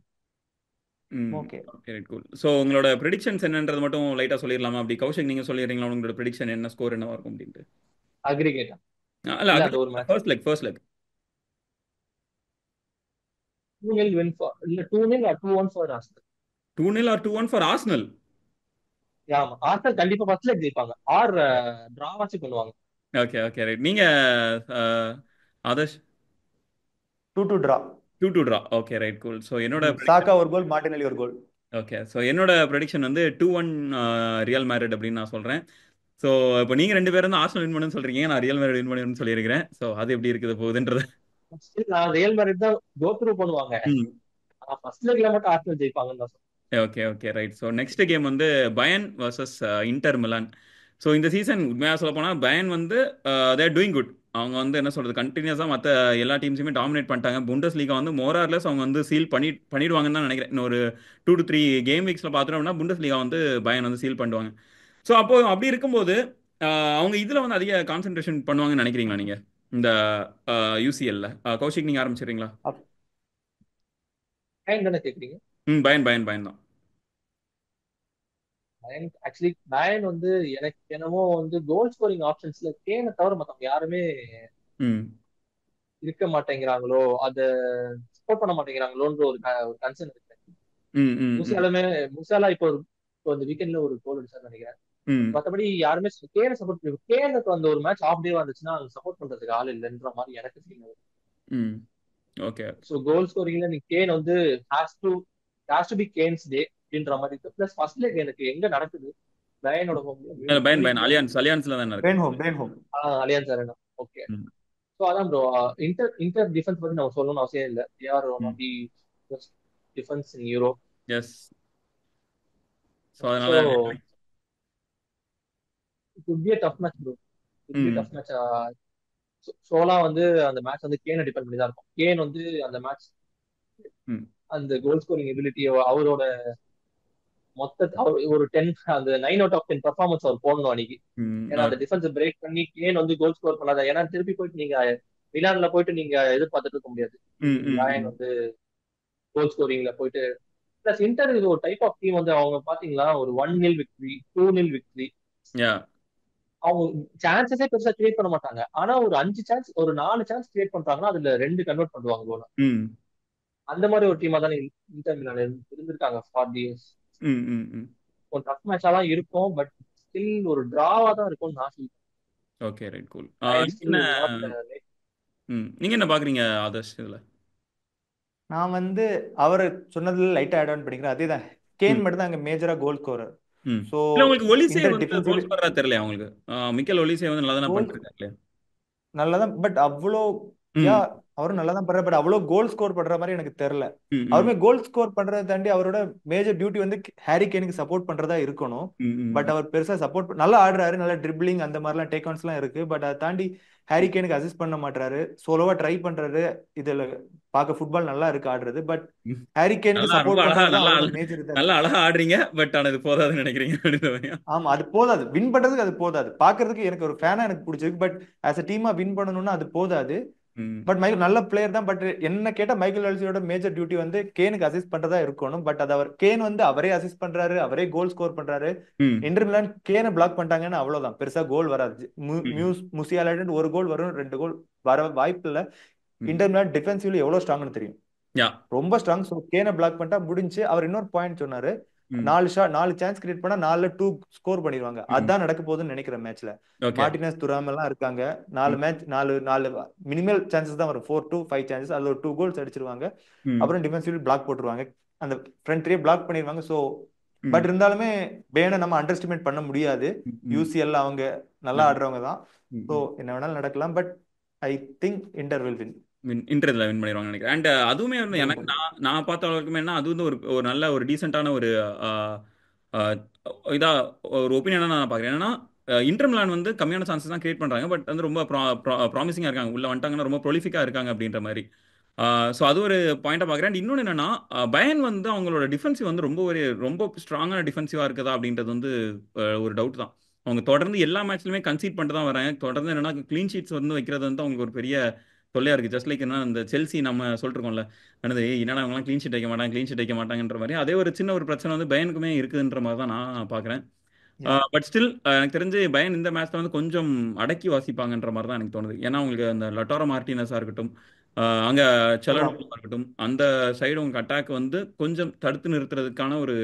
ம்
okay,
okay right cool. So உங்களோட ப்ரெடிக்ஷன்ஸ் என்னன்றது மட்டும் லைட்டாக சொல்லிடலாமா? அப்படி கௌஷிக் நீங்கள் சொல்லிடுறீங்களா உங்களோட ப்ரெடிக்ஷன் என்ன, ஸ்கோர் என்னவா இருக்கும் அப்படின்ட்டு?
அக்ரிகேட்டா
இல்ல
இல்ல
அக்ரி
அந்த ஒரு match
first leg
2-0 win for இல்ல 2-0 or 2-1 for Arsenal.
2-0 or 2-1 for Arsenal.
ஆமா ஆர்சனல் கண்டிப்பா ஃபர்ஸ்ட் லெக் ஜெயிப்பாங்க ஆர் டிராவாச்சு பண்ணுவாங்க.
Okay okay right. நீங்க Adarsh?
2-2 draw.
2-2 draw. Okay right cool. So என்னோட
சாக்கா ஒரு கோல், மார்டினெல்லி ஒரு கோல்.
ஓகே ஸோ என்னோட ப்ரெடிக்ஷன் வந்து 2-1 ரியல் மேரிட் அப்படின்னு நான் சொல்கிறேன். ஸோ இப்போ நீங்கள் ரெண்டு பேரும் தான் ஆர்சனல் வின் பண்ணுன்னு சொல்கிறீங்க, நான் ரியல் மேரிட் வின் பண்ணுன்னு சொல்லியிருக்கிறேன். ஸோ அது எப்படி இருக்குது போகுதுன்றது.
Still நான் ரியல் மேட்ரிட் தான் கோ த்ரூ பண்ணுவாங்க.
ம்
ஆனா ஃபர்ஸ்ட் லெக்ல மட்டும் ஆர்சனல் ஜெயிப்பாங்கன்னு தான் சொல்றேன்.
Okay okay right. So next game வந்து பயன் வர்சஸ் இன்டர் மிலான். ஸோ இந்த சீசன் உண்மையாக சொல்ல போனால் பயன் வந்து தேர் டூயிங் குட். அவங்க வந்து என்ன சொல்கிறது, கண்டினியூஸாக மற்ற எல்லா டீம்ஸுமே டாமினேட் பண்ணிட்டாங்க. புண்டஸ் லீகா வந்து மோரார்லெஸ் அவங்க வந்து சீல் பண்ணிடுவாங்கன்னு தான் நினைக்கிறேன். இன்னொரு 2 to 3 கேம் வீக்ஸில் பார்த்தோம்னா புண்டஸ் லீகா வந்து பயன் வந்து சீல் பண்ணுவாங்க. ஸோ அப்போ அப்படி இருக்கும்போது அவங்க இதில் வந்து அதிக கான்சென்ட்ரேஷன் பண்ணுவாங்கன்னு நினைக்கிறீங்களா நீங்கள் இந்த யூசிஎல்ல? கௌஷிக் நீங்கள் ஆரம்பிச்சிடுறீங்களா?
பயன் தானே கேக்குறீங்க?
ம் பயன் பயன் பயன் தான்.
பயன் ஆக்சுவலி பயன் வந்து எனக்கு என்னமோ வந்து கோல் ஸ்கோரிங் ஆப்ஷன்ஸ்ல கேனை தவிர மத்தவங்க யாருமே
ம்
இருக்க மாட்டேங்கிறாங்களோ, அதை சப்போர்ட் பண்ண மாட்டேங்கிறாங்களோன்ற ஒரு கன்சர்ன் இருக்கு.
ம் ம் ம்
முசாலா இப்போ இந்த வீக்கெண்ட்ல ஒரு கோல் அடிச்சான்னு நினைக்கிறேன்.
ம்
மத்தபடி யாருமே கேனை சப்போர்ட் பண்ணி கேனுக்கு அந்த ஒரு மேட்ச் ஆஃப் டே வந்துச்சுன்னா சப்போர்ட் பண்றதுக்கு ஆள் இல்லைன்ற மாதிரி எனக்கு ஃபீல் ஆகுது.
ம் ஓகே
ஸோ கோல் ஸ்கோரிங்ல நீ கேன் வந்து ஹாஸ் டு பி கேன்ஸ் டே அப்படின்ற மாதிரி இருக்கு. பிளஸ் ஃபர்ஸ்ட் லெக் எனக்கு எங்க நடக்குது லயனோட
பயன் பயன் அலியான்ஸ்ல தான் இருக்கு.
Bayern home.
Allianz Arena. Okay.
ம்
ஸோ அதான் ப்ரோ, இன்டர் டிஃபென்ஸ் பத்தி நம்ம சொல்லணும்னு அவசியம் இல்லை. Are one
hmm
of the defence in Europe.
Yes. So
so
அதனால
it could be a tough match bro. Be
hmm
tough match. சோலா வந்து அந்த மேட்ச் வந்து கேனை டிபெண்ட் பண்ணி தான் இருக்கும். கேன் வந்து அந்த மேட்ச்
ம்
அந்த கோல் ஸ்கோரிங் எபிலிட்டி அவரோட அவர் ஒரு 10 அந்த 9 out of 10 பெர்ஃபார்மன்ஸ் அவர் போடணும் அன்னைக்கு.
ம்
ஏன்னா அந்த டிஃபென்ஸ் பிரேக் பண்ணி கேன் வந்து கோல் ஸ்கோர் பண்ணாத. ஏன்னா திருப்பி போயிட்டு நீங்க மிலான்ல போயிட்டு நீங்க எதிர்பார்த்துட்டு இருக்க முடியாது.
ம் ம்
ராயன்
ம்
வந்து கோல் ஸ்கோரிங்ல போயிட்டு பிளஸ் இன்டர் இது ஒரு டைப் ஆஃப் டீம் வந்து அவங்க பாத்தீங்களா ஒரு 1-0 விக்டரி 2-0 விக்டரி.
யா
அவங்க சான்சஸே பெருசா கிரியேட் பண்ண மாட்டாங்க. ஆனா ஒரு 5 சான்ஸ் ஒரு 4 சான்ஸ் கிரியேட் பண்றாங்கன்னா அதுல 2 கன்வெர்ட் பண்ணுவாங்க கோல.
ம்
அந்த மாதிரி ஒரு டீமா தானே இன்டர் மிலான் இருந்திருக்காங்க ஃபார் இயர்ஸ்.
ம் ம் ம்
ஒரு டஃப் மேட்சா தான் இருக்கும். பட் ஸ்டில் ஒரு டிராவா தான் இருக்கும்னு நான் feel.
Okay right cool.
Ryan
நீங்க
ஸ்டில்
என்ன
இஸ் நாட்.
நீங்க என்ன பாக்குறீங்க ஆதர்ஷ் இதுல?
நான் வந்து அவர் சொன்னதுல லைட்டா ஆட் ஆன் பண்ணிக்கிறேன். அதேதான்,
ம்
கேன் மட்டும் தான் அங்க மேஜரா கோல் ஸ்கோரர்.
ம்
ஸோ
இல்ல உங்களுக்கு ஒலிசே
இன்டர்
வந்து கோல்
டிஃபென்சிவ்லி
ஸ்கோரரா தெரியல உங்களுக்கு? மிக்கல் ஒலிசே வந்து நல்லா தானே
கோல்
பண்ணிட்டு இருக்காரு இல்லையா?
நல்லாதான், பட் அவ்வளோ யா
ம்
அவரும் நல்லா தான் பண்றாரு. பட் அவ்வளோ கோல் ஸ்கோர் பண்ற மாதிரி எனக்கு தெரியல.
ம் ம்
அவருமே கோல் ஸ்கோர் பண்றதை தாண்டி அவரோட மேஜர் டியூட்டி வந்து ஹாரி கேனுக்கு சப்போர்ட் பண்றதா இருக்கணும்.
ம்
பட்
ம்
அவர் பெருசா சப்போர்ட் நல்லா ஆடுறாரு, நல்லா ட்ரிப்ளிங் அந்த மாதிரிலாம் டேக் ஆன்ஸ்லாம் இருக்கு. பட் அதை தாண்டி ஹாரி கேனுக்கு அசிஸ்ட் பண்ண மாட்டாரு, சோலோவா ட்ரை பண்றாரு. இதுல பார்க்க ஃபுட்பால் நல்லா இருக்கு ஆடுறது. பட்
ம்.
ஹாரி கேனுக்கு
நல்லா ரொம்ப
சப்போர்ட்
அழகா
பண்றதா
நல்லா
அவரோட மேஜர் இதா
நல்லா
இருக்கு.
அழகா ஆடுறீங்க, பட் ஆனா இது போதாதுன்னு நினைக்கிறீங்க அப்படின்ற மாதிரியா?
ஆமா, அது போதாது. வின் பண்றதுக்கு அது போதாது. பாக்குறதுக்கு எனக்கு ஒரு ஃபேனா எனக்கு பிடிச்சிருக்கு. பட் ஆஸ் அ டீமா வின் பண்ணணும்னா அது போதாது.
ம்
பட் மைக்கேல் நல்ல பிளேயர் தான். பட் என்ன கேட்டா மைக்கேல் எல்சியோட மேஜர் டியூட்டி வந்து கேனுக்கு அசிஸ்ட் பண்றதா இருக்கணும். பட் அது அவர் கேன் வந்து அவரே அசிஸ்ட் பண்றாரு, அவரே கோல் ஸ்கோர் பண்றாரு.
ம்
இன்டர் மிலான் கேனை பிளாக் பண்ணிட்டாங்கன்னு அவ்வளவுதான், பெருசா கோல் வராது.
ம்
முசியால ஒரு கோல் வரும், 2 கோல் வர வாய்ப்பு இல்ல.
ம்
இன்டர் மிலான் டிஃபென்சிவ்லி எவ்வளவு ஸ்ட்ராங்னு தெரியும்,
யா
ரொம்ப ஸ்ட்ராங். ஸோ கேனை பிளாக் பண்ணிட்டா முடிஞ்சு. அவர் இன்னொரு பாயிண்ட் சொன்னாரு,
ம்
4 சான்ஸ் கிரியேட் பண்ணா 4ல 2 ஸ்கோர் பண்ணிடுவாங்க.
ம்
அதான் நடக்க போகுதுன்னு நினைக்கிறேன் மேட்ச்ல.
ஓகே.
மார்டினஸ் துராம் எல்லாம் இருக்காங்க.
ம்
4 மேட்ச் 4 மினிமல் சான்சஸ் தான் வரும், 4 to 5 சான்சஸ். அதுல ஒரு 2 கோல்ஸ் அடிச்சிருவாங்க.
ம்
அப்புறம் டிஃபென்சிவ் பிளாக் போட்டுருவாங்க, அந்த ஃப்ரண்ட்லயே பிளாக் பண்ணிடுவாங்க. ஸோ
ம்
பட் இருந்தாலுமே பேனை நம்ம அண்டர் எஸ்டிமேட் பண்ண முடியாது.
ம் ம்
யூசிஎல் அவங்க நல்லா
ஆமா.
ஆடுறவங்க தான்.
ம்
ஸோ
ம்
என்ன வேணாலும் நடக்கலாம். But I think Inter will win.
இன்டர்ல வின் பண்ணிடுவாங்க நினைக்கிறேன். அண்ட் அதுவுமே வந்து
வின்
எனக்கு
பண்ணி
நான் நான் பார்த்த அளவுக்குமே என்ன அது வந்து ஒரு ஒரு நல்ல ஒரு டீசென்டான ஒரு ஆஹ், ஆஹ், இதா ஒரு ஒப்பீனியனா நான் பார்க்குறேன். என்னன்னா இன்டர் மிலான் வந்து கம்மியான சான்சஸ் தான் கிரியேட் பண்றாங்க, பட் வந்து ரொம்ப ப்ராமிசிங்கா இருக்காங்க, உள்ள வந்துட்டாங்கன்னா ரொம்ப ப்ரொலிஃபிக்கா இருக்காங்க அப்படின்ற மாதிரி. ஸோ அது ஒரு பாயிண்டா பார்க்குறேன். இன்னொன்று என்னன்னா பயன் வந்து அவங்களோட டிஃபென்சிவ் வந்து ரொம்ப ஸ்ட்ராங்கான டிஃபென்சிவா இருக்குதா அப்படின்றது வந்து ஒரு டவுட் தான். அவங்க தொடர்ந்து எல்லா மேட்ச்லயுமே கன்சீட் பண்ணிட்டு தான் வராங்க. தொடர்ந்து என்னன்னா க்ளீன் ஷீட்ஸ் வந்து வைக்கிறது வந்து அவங்களுக்கு ஒரு பெரிய தொல்லையா இருக்கு. ஜஸ்ட் லைக் என்ன இந்த செல்சி நம்ம சொல்லிருக்கோம்ல, என்னது என்னடா அவங்கலாம் க்ளீன் ஷீட் வைக்க மாட்டாங்க, க்ளீன் ஷீட் வைக்க மாட்டாங்கன்ற மாதிரி அதே ஒரு சின்ன ஒரு பிரச்சனை வந்து பயனுக்குமே இருக்குதுன்ற மாதிரி தான் நான் பார்க்குறேன்.
யா
பட் ஸ்டில் எனக்கு தெரிஞ்சு பயன் இந்த மேட்ச்ல வந்து கொஞ்சம் அடக்கி வாசிப்பாங்கன்ற மாதிரி தான் எனக்கு தோணுது. ஏன்னா உங்களுக்கு அந்த லட்டாரோ மார்டினஸா இருக்கட்டும், அங்க
ஆமா.
செலனோவா இருக்கட்டும், அந்த சைடு உங்களுக்கு அட்டாக் வந்து கொஞ்சம் தடுத்து நிறுத்துறதுக்கான ஒரு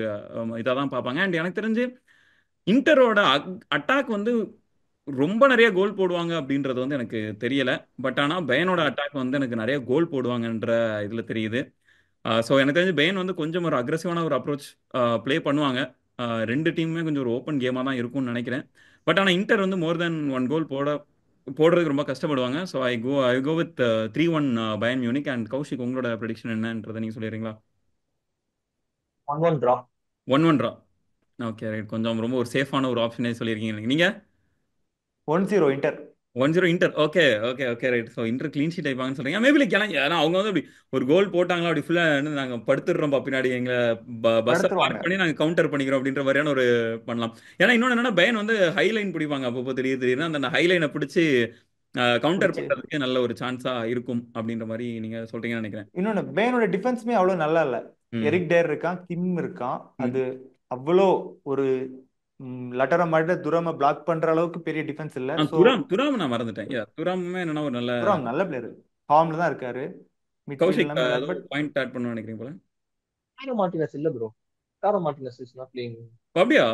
இதாக தான் பார்ப்பாங்க. அண்ட் எனக்கு தெரிஞ்சு இன்டரோட அட்டாக் வந்து ரொம்ப நிறைய கோல் போடுவாங்க அப்படின்றது வந்து எனக்கு தெரியல. பட் ஆனால் பயனோட அட்டாக் வந்து எனக்கு நிறைய கோல் போடுவாங்கன்ற இதில் தெரியுது. ஸோ எனக்கு தெரிஞ்சு பெயின் வந்து கொஞ்சம் ஒரு அக்ரெசிவான ஒரு அப்ரோச் ப்ளே பண்ணுவாங்க. ரெண்டு டீமுமே கொஞ்சம் ஒரு ஓப்பன் கேமாக தான் இருக்கும்னு நினைக்கிறேன். பட் ஆனால் இன்டர் வந்து மோர் தென் 1 கோல் போடுறதுக்கு ரொம்ப கஷ்டப்படுவாங்க. ஸோ ஐ கோ வித் 3-1 பயன் மியூனிக். அண்ட் கௌஷிக், உங்களோட ப்ரெடிக்ஷன் என்னன்றதை நீங்கள் சொல்லிடுறீங்களா?
1-1 டிரா.
1-1 ட்ரா. ஓகே ரைட், கொஞ்சம் ரொம்ப ஒரு சேஃபான ஒரு ஆப்ஷனே சொல்லியிருக்கீங்க நீங்கள்.
1-0 Inter.
1-0 Inter. Okay okay okay right. So Inter clean sheet ஆயிப்பாங்கன்னு சொல்றீங்க. மேபி லைக் ஏன்னா அவங்க வந்து அப்படி ஒரு கோல் போட்டாங்களா அப்படி ஃபுல்லாக நாங்கள் படுத்துடுறோம் பின்னாடி எங்களை பஸ்ஸை
படுத்துருவாங்க.
பார்க் பண்ணி நாங்கள் கவுண்டர் பண்ணிக்கிறோம் அப்படின்ற மாதிரியான ஒரு பண்ணலாம். ஏன்னா இன்னொன்று என்னன்னா பயன் வந்து ஹைலைன் பிடிப்பாங்க அப்பப்போ, திடீர்னு அந்த ஹைலைனை பிடிச்சி கவுண்டர்
பிடிச்சி
பண்ணுறதுக்கு நல்ல ஒரு சான்ஸாக இருக்கும் அப்படின்ற மாதிரி நீங்கள் சொல்றீங்கன்னு நினைக்கிறேன்.
இன்னொன்னு பேனோட டிஃபென்ஸுமே அவ்வளவு நல்லா இல்ல.
ம்
எரிக் டேர் இருக்கான், கிம் இருக்கான்.
ம்
அது அவ்வளோ ஒரு லட்டர மாட்ட துரம பிளாக் பண்ற அளவுக்கு பெரிய டிஃபென்ஸ் இல்ல. ஸோ
துராம் துராம் நான் மறந்துட்டேன். துராமுமே என்னன்னா ஒரு நல்ல
துரம் நல்ல பிளேயர், ஃபார்ம்ல தான் இருக்காரு. மிட்ஃபீல்ட்
கௌஷிக்
எல்லாமே நல்லா
ஏதோ
இருக்கு. பட்
பாயிண்ட் ஆட் பண்ணணும்னு நினைக்கிறீங்க போல.
டாரோ மார்டினஸ் இல்ல bro. Tarot Martinus is not playing.
அப்படியா?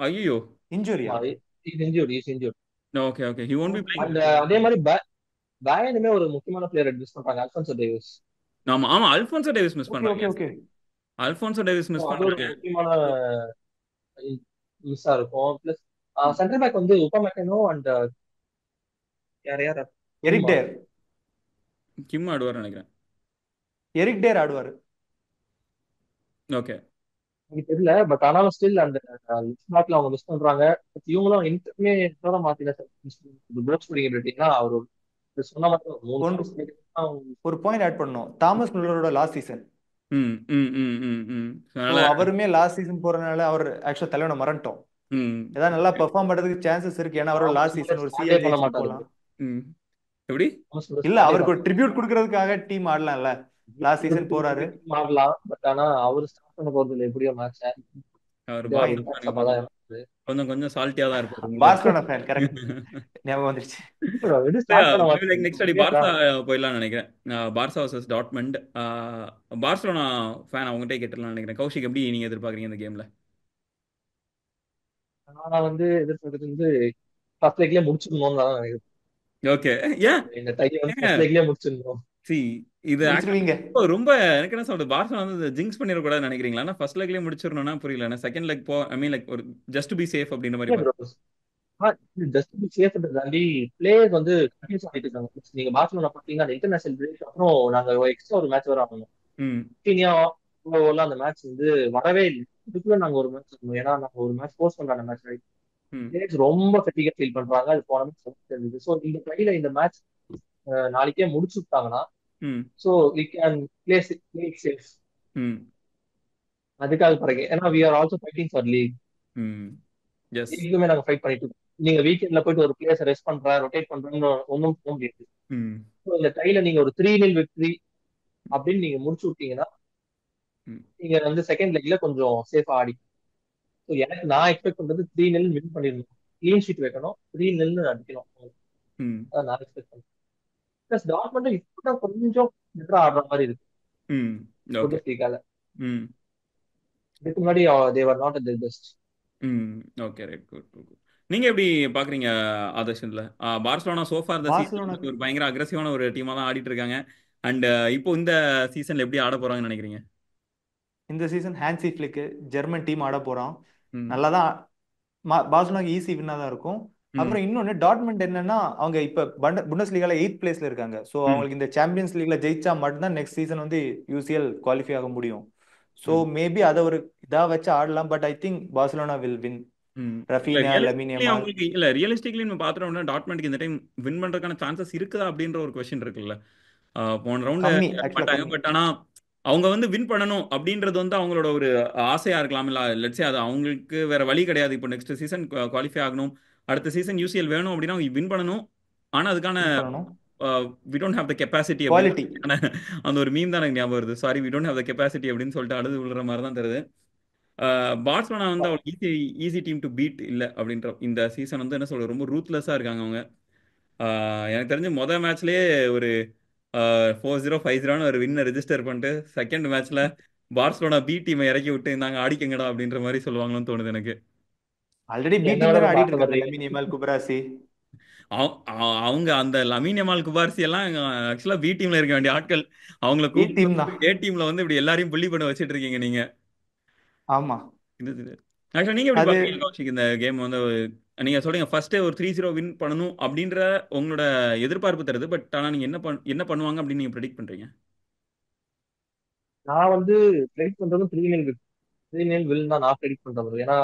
ஐயோ.
இன்ஜுரியா?
ஆமா, is injured, is injured.
Okay okay, he won't be
okay
playing.
அந்த
ஓகே.
அதே மாதிரி பயனுமே ஒரு முக்கியமான பிளேயர் மிஸ் பண்றாங்க, அல்ஃபோன்சோ டேவிஸ்.
ஆமா ஆமா, அல்ஃபோன்சோ டேவிஸ் மிஸ்
ஓகே
பண்றாங்க.
Okay
Yes.
Okay.
Alphonso Davis
So
miss
அது ஒரு
பண்றாங்க.
முக்கியமான மிஸ்ஸா இருக்கும். பிளஸ் சென்டர் பேக் வந்து உபமெக்கனோ அண்ட் யார் யார்
எரிக்
கிம்மா.
டேர்.
கிம் ஆடுவார் நினைக்கிறேன்.
எரிக் டேர் ஆடுவாரு.
ஓகே.
எனக்கு தெரியல. பட் ஆனாலும் ஸ்டில் அந்த லெஃப்ட் பேக்ல அவங்க மிஸ் பண்றாங்க. But இவங்களும் இன்டர்மே மாத்தின கோல் ஸ்கோரிங் எபிலிட்டினா அவர் சொன்ன மாதிரி ஒரு 3
ஒன்று
சான்ஸ்
ஒரு பாயிண்ட் ஆட் பண்ணோம். தாமஸ் முல்லரோட லாஸ்ட் சீசன்.
ம் ம் ம் ம் ம்
ஸோ
அதனால
அவருமே லாஸ்ட் சீசன் போறதுனால அவர் ஆக்சுவலா தலைவனை மறந்துட்டோம்.
ம்
ஏதாவது நல்லா பெர்ஃபார்ம் பண்றதுக்கு சான்சஸ் இருக்கு. ஏன்னா அவரோட
தாமஸ்
லாஸ்ட்
முல்லர்
சீசன் ஒரு
ஸ்டார்டே
சிஎல்
பண்ண
ஜெயிச்சுட்டு
மாட்டாரு bro.
போகலாம்.
ம் எப்படி
தாமஸ் முல்லர்
இல்ல
ஸ்டார்டே
அவருக்கு
பண்ண
ஒரு ட்ரிபியூட் கொடுக்கறதுக்காக டீம் ஆடலாம்ல. லாஸ்ட் சீசன் போறாரு.
மாறலாம். பட் ஆனா அவர் ஸ்டார்ட் பண்ண போறது இல்லை எப்படியோ மேட்ச்.
அவர்
எப்படியோ
பார்சா
இம்பாக்ட்
ஃபேனுக்கு
சப்பா தான்
கொஞ்சம்
இருந்தது.
கொஞ்சம் கொஞ்சம் சால்ட்டியா தான் இருப்பாரு உங்களை
பார்சலோனா ஃபேன், கரெக்ட், ஞாபகம் வந்துருச்சு.
எப்படி ஸ்டார்ட் பண்ண
நெக்ஸ்ட் அடி
மாட்டேன்.
பார்சா போயிடலாம்னு நினைக்கிறேன். Barca versus Dortmund. Barcelona fan அவங்ககிட்ட கேட்டுடலாம்னு நினைக்கிறேன். கௌஷிக் எப்படி நீங்க எதிர்பார்க்குறீங்க இந்த கேம்ல?
நான் வந்து எதிர்பார்க்கறது வந்து ஃபர்ஸ்ட் லேக்லயே முடிச்சிடணும்னு தான் நினைக்கிறேன்.
ஓகே. ஏன்
இந்த டையை வந்து
ஏங்க
ஃபர்ஸ்ட் லேக்லயே முடிச்சிடணும்.
சி இது
முடிச்சிருவீங்க.
ஆக்சுவலா ரொம்ப எனக்கு என்ன சொல்றது, பார்சா வந்து ஜிங்க்ஸ் பண்ணிடக்கூடாதுன்னு நினைக்கிறீங்களா? ஆனா ஃபர்ஸ்ட் லெக்லயே முடிச்சிடணும்னா புரியல. செகண்ட் லெக் போ ஐ மீன் லைக் ஒரு ஜஸ்ட் பி சேஃப் அப்படின்ற மாதிரி
ப்ரோ ஜஸ்ட் பி சேஃப் தாண்டி பிளேயர்ஸ் வந்து கன்ஃபியூஸ் ஆகிட்டு இருக்காங்க. நீங்க பார்சலோனா பாத்தீங்கன்னா அந்த இன்டர்நேஷனல் பிரேக் அப்புறம் நாங்க எக்ஸ்ட்ரா ஒரு மேட்ச் வர ஆகணும்.
ம்
கீனியா அந்த மேட்ச் வந்து வரவே இல்லை. இதுக்குள்ள நாங்க ஒரு மேட்ச் இருக்கணும். ஏன்னா நாங்க ஒரு மேட்ச் போஸ்ட் பண்ற மேட்ச்
ம்
பிளேயர்ஸ் ரொம்ப ஃபெட்டிகா ஃபீல் பண்றாங்க. அது போன மேட்ச் இருந்தது. ஸோ இந்த கையில இந்த மேட்ச் நாளைக்கே முடிச்சு விட்டாங்கன்னா
hmm
so we can play safe.
Hmm
அதுக்காக பிறகு ஏன்னா we are also fighting for league.
Hmm yes
லீக்குமே நாங்க ஃபைட் பண்ணிட்டு இருக்கோம். நீங்க வீக்கெண்ட்ல போயிட்டு ஒரு பிளேயர்ஸ் ரெஸ்ட் பண்றேன் ரொட்டேட் பண்றேன்னு ஒன்றும் போக முடியாது.
ம்
ஸோ இந்த கையில நீங்க ஒரு 3-0 வெற்றி அப்படின்னு நீங்க முடிச்சு விட்டீங்கன்னா
ம்
நீங்க வந்து செகண்ட் லெக்ல கொஞ்சம் சேஃபா ஆடி. ஸோ எனக்கு நான் எக்ஸ்பெக்ட் பண்றது 3-0 வின் பண்ணிடணும். கிளீன் ஷீட் வைக்கணும், 3-0 அடிக்கணும்.
ம்
அதான் நான் எக்ஸ்பெக்ட் பண்றேன். பிளஸ் டாட்மண்ட் இப்பதான் கொஞ்சம் பெட்டரா ஆடுற மாதிரி இருக்கு
ம் ஓகே.
புண்டஸ்லீகால.
ம்
இதுக்கு முன்னாடி தேவர் நாட் அட் தி பெஸ்ட்.
ம் ஓகே ரைட் குட் குட். நீங்க எப்படி பாக்குறீங்க ஆதர்ஷ் இதுல? பார்சலோனா சோஃபா இந்த சீசன்
பார்சலோனாக்கு
ஒரு பயங்கர அக்ரெசிவான ஒரு டீமா தான் ஆடிட்டு இருக்காங்க. அண்ட் இப்போ இந்த சீசன்ல எப்படி ஆட போறாங்கன்னு நினைக்கிறீங்க?
இந்த சீசன் ஹான்சி ஃபிளிக் ஜெர்மன் டீம் ஆட போறான்.
ம்
நல்லா தான். பார்சலோனாக்கு ஈஸி வின்னா தான் இருக்கும்.
ம்
அப்புறம் இன்னொன்னு டாட்மண்ட் என்னன்னா அவங்க இப்ப புண்டஸ் லீகால 8th பிளேஸ்ல இருக்காங்க. ஸோ
ம்
அவங்களுக்கு இந்த சாம்பியன்ஸ் லீக்ல ஜெயிச்சா மட்டும்தான் நெக்ஸ்ட் சீசன் வந்து யூசிஎல் குவாலிஃபை ஆக முடியும். ஸோ
ம்
மேபி அதை ஒரு இதா வச்சு ஆடலாம். But I think Barcelona will win.
ம் இல்ல
ரஃபீனியா, லமின்
ரியலிஸ்டிக்லி
யமால்.
அவங்களுக்கு இல்ல ரியலிஸ்டிக்லி நம்ம பாத்துட்டோம்னா டாட்மண்ட்க்கு இந்த டைம் வின் பண்றதுக்கான சான்சஸ் இருக்குதா அப்படின்ற ஒரு கொஸ்டின் இருக்குல்ல. போன ரவுண்டு
கம்மி, ஆக்சுவலா
மாட்டாங்க.
கம்மி.
பட் ஆனா அவங்க வந்து வின் பண்ணணும் அப்படின்றது வந்து அவங்களோட ஒரு ஆசையா இருக்கலாம். இல்ல லெட்ஸே அது அவங்களுக்கு வேற வழி கிடையாது. இப்போ நெக்ஸ்ட் சீசன் குவாலிஃபை ஆகணும், அடுத்த சீசன் யூசிஎல் வேணும் அப்படின்னா வின் பண்ணணும். ஆனா அதுக்கான
வின் பண்ணணும்.
We don't have the capacity அப்படின்னு
குவாலிட்டி.
அந்த ஒரு மீம் தான் எனக்கு ஞாபகம் வருது. Sorry we don't have the capacity அப்படின்னு சொல்லிட்டு அழுது விழுற மாதிரி தான் தருது. பார்சலோனா வந்து அவங்களுக்கு ஈஸி டீம் டு பீட் இல்ல அப்படின்ற இந்த சீசன் வந்து என்ன சொல்றது ரொம்ப ரூத்லெஸ்ஸா இருக்காங்க அவங்க. எனக்கு தெரிஞ்சு மொதல் மேட்ச்லயே ஒரு 4-0 5-0 ஒரு வின்னை ரெஜிஸ்டர் பண்ணிட்டு செகண்ட் மேட்ச்ல பார்சலோனா பி டீமை இறக்கி விட்டு இருந்தாங்க ஆடிக்கங்கடா அப்படின்ற மாதிரி சொல்லுவாங்கன்னு தோணுது எனக்கு.
ஆல்ரெடி பி
என்ன
டீம்
விட
தானே
ரொம்ப
ஆடிட்டு இருக்காங்க.
ஆசைப்படுறீங்க.
Lamine Yamal, Cubarsi.
அவங்க அந்த லமீன் யமால் குபார்சி எல்லாம் ஆக்சுவலா பி டீம்ல இருக்க வேண்டிய ஆட்கள். அவங்கள
பி
கூப்பிட்டு
டீம் தான்.
வந்து ஏ டீம்ல வந்து இப்படி எல்லாரையும் புள்ளி பண்ண வச்சிட்டு இருக்கீங்க நீங்க.
ஆமா.
ஆக்சுவலா நீங்க எப்படி
அது
பாக்குறீங்க கௌஷிக் இந்த கேம் வந்து? நீங்க சொல்றீங்க ஃபர்ஸ்ட் ஒரு 3-0 வின் பண்ணணும் அப்படின்ற உங்களோட எதிர்பார்ப்பு தருது. பட் ஆனா நீங்க என்ன பண்ணுவாங்க அப்படின்னு நீங்க ப்ரெடிக்ட் பண்றீங்க?
நான் வந்து ப்ரெடிக்ட் பண்றதும் 3-0 வில் தான் நான் ப்ரெடிக்ட் பண்றது. ஏன்னா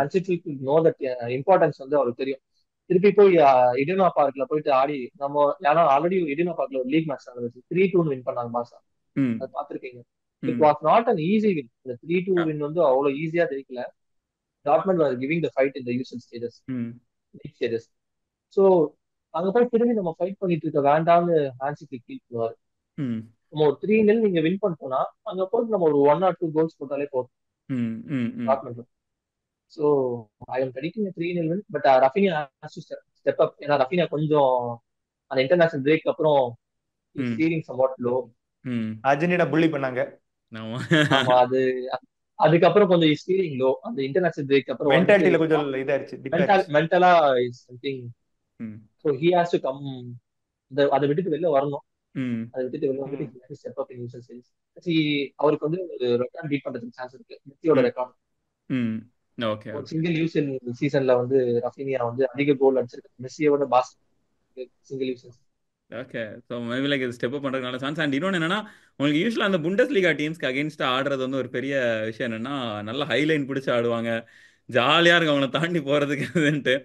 அன்சிஃபிக் நோ தட் இம்பார்ட்டன்ஸ் வந்து அவருக்கு தெரியும். திருப்பி போய் இடினா பார்க்ல போயிட்டு ஆடி நம்ம ஏன்னா ஆல்ரெடி இடினா பார்க்ல ஒரு லீக் மேட்ச் நடந்துச்சு. 3-2 வின் பண்ணாங்க பாசா.
ம்
அது பார்த்திருக்கீங்க. It
hmm
was not an easy win. இந்த 3-2 வின் வந்து அவ்வளவு ஈஸியா ஜெயிக்கல. Dortmund was giving the fight in the usual stages,
hmm
league stages. So அங்க போய் திரும்பி நம்ம ஃபைட் பண்ணிட்டு இருக்க வேண்டாம்னு ஹான்சி ஃபிளிக் ஃபீல் பண்ணுவாரு.
ம்
நம்ம ஒரு 3-0 நீங்க வின் பண்ணிட்டோம்னா அங்க போயிட்டு நம்ம ஒரு 1 or 2 கோல்ஸ் போட்டாலே போதும்
ம் ம் ம்
Dortmund. So I am predicting 3-0 win. But Raphinha has to step up. ஏன்னா ரஃபீனியா கொஞ்சம் அந்த இன்டர்நேஷனல் பிரேக் அப்புறம்
ம்
ஃபீலிங் சம்வாட் லோ.
ம்
அர்ஜென்டினா புள்ளி பண்ணாங்க.
ஆமா.
ஆமா அதுக்கப்புறம் கொஞ்சம் இஸ் ஃபீலிங் லோ. அந்த இன்டர்நேஷனல் பிரேக் அப்புறம் வந்துட்டு
மென்டாலிட்டியில கொஞ்சம் இதாயிருச்சு, டிப் ஆயிருச்சு.
மென்டலா is something.
Hmm
so he has to come. அதை விட்டுட்டு வெளில வரணும்.
ம்
அதை விட்டுட்டு வெளில
ம்.
வந்துட்டு ஸ்டெப் அப் இன் யூசல் சீரிஸ். அவருக்கு வந்து ஒரு ரெக்கார்ட் பீட் பண்றதுக்கு சான்ஸ் இருக்கு. மெஸ்ஸியோட
ம்
ரெக்கார்ட்.
ம் ஓகே
ஒரு
ஓகே.
சிங்கிள் யூசல் சீசன்ல வந்து ரஃபீனியா வந்து அதிக கோல் அடிச்சிருக்கு மெஸ்ஸியோட pass single usual.
Okay. So maybe like இது ஸ்டெப் அப் பண்ணுறதுனால சான்ஸ். அண்ட் இன்னொன்று என்னன்னா, உங்களுக்கு யூஸ்வலாக அந்த புண்டஸ்லீகா டீம்ஸ்க்கு அகேன்ஸ்டாக ஆடுறது வந்து ஒரு பெரிய விஷயம் என்னன்னா, நல்ல ஹைலைன் பிடிச்சி ஆடுவாங்க. ஜாலியாக இருக்கும் அவங்கள தாண்டி போகிறதுக்கு அதுன்ட்டு.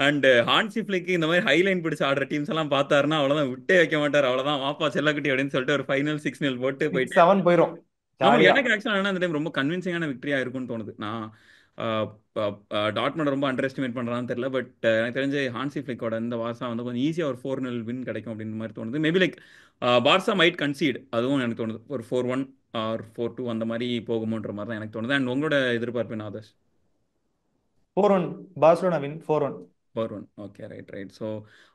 அண்டு ஹான்சி ஃபிளிக் இந்த மாதிரி ஹைலைன் பிடிச்சி ஆடுற டீம்ஸ் எல்லாம் பார்த்தாருன்னா அவ்வளோதான், விட்டே வைக்க மாட்டார். அவ்வளோதான் வாப்பா செல்லக்குட்டி அப்படின்னு சொல்லிட்டு ஒரு ஃபைனல் 6-0 போட்டு போயிட்டு.
6-7 போயிரும்
ஆமா,
ஜாலியா.
எனக்கு ஆக்சுவலா என்ன இந்த டைம் ரொம்ப கன்வின்சிங்கான விக்டரியா இருக்கும்னு தோணுது. நான் டாட்மண்ட் ரொம்ப அண்டர் எஸ்டிமேட் பண்றான்னு தெரியல. பட் எனக்கு தெரிஞ்சு ஹான்சி ஃபிளிக்கோட இந்த வார்சா வந்து கொஞ்சம் ஈஸியா ஒரு 4-0 வின் கிடைக்கும் அப்படின்னு மாதிரி தோணுது. Maybe like Barca might conceit, அதுவும் எனக்கு தோணுது. ஒரு 4-1 ஆர் 4-2 அந்த மாதிரி போகுமோன்ற மாதிரி தான் எனக்கு தோணுது. அண்ட் உங்களோட எதிர்பார்ப்பு என்ன Adarsh?
4-1 Barcelona win 4-1.
4-1. Okay, right right. So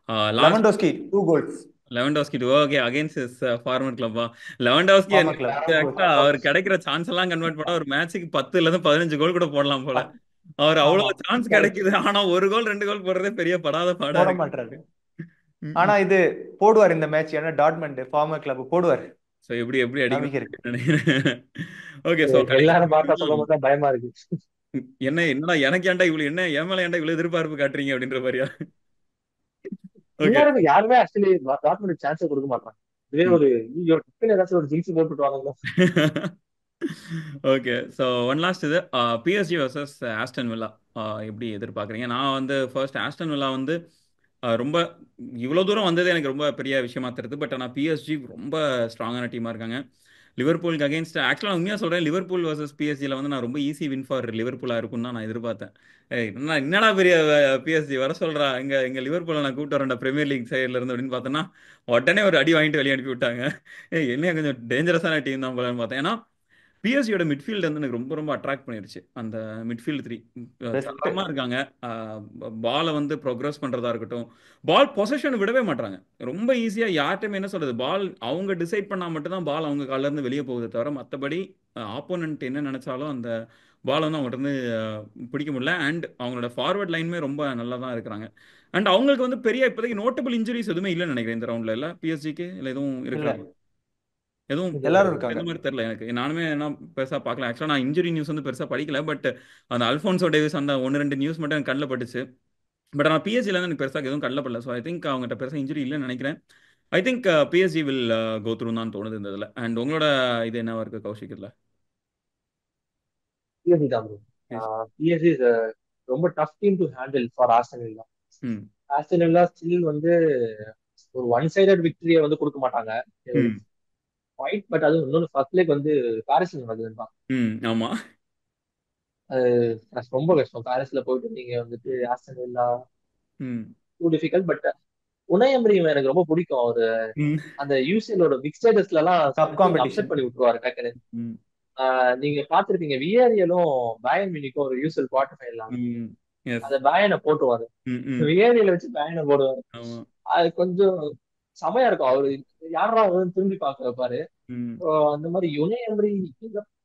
last
Lewandowski 2 goals.
Lewandowski two. Okay, against is former கிளப்பா. லெவன்டாஸ்கி
ஃபார்மர் கிளப் 2
ஆக்சுவலா
கோல்ஸ்.
அவர் கிடைக்கிற சான்ஸ் எல்லாம் கன்வெர்ட் பண்ணா ஒரு மேட்ச்சுக்கு 10 இருந்து 15 கோல் கூட போடலாம் போல. அவர்
ஆமா
அவ்வளவு சான்ஸ் கிடைக்குது, ஆனா ஒரு கோல் 2 கோல் போடுறதே பெரிய படாத பாடா
போட
இருக்கு.
மாட்டாரு. ஆனா இது போடுவார் இந்த மேட்ச், ஏன்னா டாட்மண்ட் ஃபார்மர் கிளப் போடுவார்,
ஸோ எப்படி எப்படி
நம்பிக்கை இருக்கு.
அடிக்கணும் நினைக்கிறேன். ஓகே, ஸோ
எல்லாரும் பார்த்தா சொல்ல போது பயமா இருக்கு.
என்னடா எனக்கு ஏன்டா இவ்வளவு, என்ன என் மேல ஏன்டா இவ்வளவு எதிர்பார்ப்பு காட்டுறீங்க அப்படின்ற மாதிரியா? ஓகே.
எல்லாருமே யாருமே ஆக்சுவலி டாட்மண்ட் சான்ஸே கொடுக்க மாட்டாங்க. இதே ஒரு ஏதாச்சும் ஒரு ஜிங்ஸ் போட்டுட்டு
ஓகே. ஸோ ஒன் லாஸ்ட் இது பிஎஸ்ஜி வர்சஸ் ஆஸ்டன் வில்லா எப்படி எதிர்பார்க்குறீங்க? நான் வந்து ஃபர்ஸ்ட் ஆஸ்டன் வில்லா வந்து ரொம்ப இவ்வளோ தூரம் வந்தது எனக்கு ரொம்ப பெரிய விஷயமா தருது. பட் ஆனால் பிஎஸ்ஜி ரொம்ப ஸ்ட்ராங்கான டீமாக இருக்காங்க. லிவர்பூலுக்கு அகேன்ஸ்ட் ஆக்சுவலாக உண்மையாக சொல்கிறேன், லிவர்பூல் வர்சஸ் பிஎஸ்ஜியில் வந்து நான் ரொம்ப ஈஸி வின் ஃபார் லிவர்பூலாக இருக்கும்னு தான் நான் எதிர்பார்த்தேன். என்னடா பெரிய பிஎஸ்ஜி வர சொல்கிறா, எங்கள் லிவர்பூலை நான் கூப்பிட்டு வரேன்டா பிரீமியர் லீக் சைடில் இருந்து அப்படின்னு பார்த்தோன்னா உடனே ஒரு அடி வாங்கிட்டு வெளியே அனுப்பி விட்டாங்க. என்ன கொஞ்சம் டேஞ்சரஸான டீம் தான் போலன்னு பார்த்தேன். ஏன்னா பிஎஸ்சியோட மிட்ஃபீல்டு வந்து எனக்கு ரொம்ப ரொம்ப அட்ராக்ட் பண்ணிருச்சு. அந்த மிட்ஃபீல்டு 3
பெஸ்ட்.
தரமா இருக்காங்க. பாலை வந்து ப்ரோக்ரஸ் பண்றதா இருக்கட்டும், பால் பொசஷன் விடவே மாட்டாங்க. ரொம்ப ஈஸியா யார்ட்டையுமே என்ன சொல்றது, பால் அவங்க டிசைட் பண்ணா மட்டும்தான் பால் அவங்க கால்ல இருந்து வெளியே போகுது தவிர மற்றபடி ஆப்போனன்ட் என்ன நினைச்சாலும் அந்த பால் வந்து அவங்ககிட்ட இருந்து பிடிக்க முடியல. அண்ட் அவங்களோட ஃபார்வர்ட் லைனுமே ரொம்ப நல்லா தான் இருக்கிறாங்க. அண்ட் அவங்களுக்கு வந்து பெரிய இப்போதைக்கு நோட்டபிள் இன்ஜுரிஸ் எதுவுமே இல்லைன்னு நினைக்கிறேன் இந்த ரவுண்ட்ல. இல்ல பிஎஸ்சிக்கு இல்லை எதுவும்
இல்ல
இருக்கிறாங்க? எதுவும்
எல்லாரும் இருக்காங்க.
இந்த மாதிரி தெரியல எனக்கு. நானுமே என்ன பெருசா பார்க்கல. ஆக்சுவலா நான் இன்ஜுரி நியூஸ் வந்து பெருசா படிக்கல. பட் அந்த அல்ஃபோன்சோ டேவிஸ் அந்த 1-2 நியூஸ் மட்டும் எனக்கு கண்ணில் பட்டுச்சு. பட் ஆனால் பிஎஸ்ஜில இருந்து எனக்கு பெருசா எதுவும் கண்ணில் படல. ஸோ ஐ திங்க் அவங்ககிட்ட பெருசா இன்ஜுரி இல்லைன்னு நினைக்கிறேன். I think PSG will go through தான் தோணுது இந்த இதில். அண்ட் உங்களோட இது என்னவா இருக்கு கௌஷிக் இதில்?
பிஎஸ்சி தான் bro.
எஸ்.
பிஎஸ்சி இஸ் ரொம்ப tough team to handle for Aston villa.
ம்
ஆஸ்டன் வில்லா ஸ்டில் வந்து ஒரு ஒன் சைடட் விக்டரியை வந்து கொடுக்க மாட்டாங்க.
ம்
ஃபைட், பட் அது இன்னொன்று ஃபர்ஸ்ட் லேக் வந்து பாரிஸ்ல நடக்குதுன்னா
ஆமா.
அது ரொம்ப கஷ்டம். பாரிஸ்ல போயிட்டு நீங்க வந்துட்டு ஆஸ்டன் வில்லா
ம்
டூ டிஃபிகல்ட். பட் உனை எமரி எனக்கு ரொம்ப பிடிக்கும். அவரு
ம்
அந்த யூசிஎலோட பிக் ஸ்டேட்டஸ்ல எல்லாம்
கப்
சம்திங் அப்செட்
காம்படிஷன்.
பண்ணி விட்டுருவாரு டக்குன்னு.
ம்
நீங்க பாத்திருப்பீங்க விஏரியலும் பயன் மினிக்கும் ஒரு யூசிஎல் குவார்டர் ஃபைனல்
ம் எஸ்.
அந்த பயனை போட்டுருவாரு.
ம் ம்
விஏரியல வச்சு பயனை போடுவாரு.
ஆமா.
அது கொஞ்சம் செமையா இருக்கும். அவரு யாரா திரும்பி பார்க்க வைப்பாரு.
ம்
அந்த மாதிரி யுனை எமரி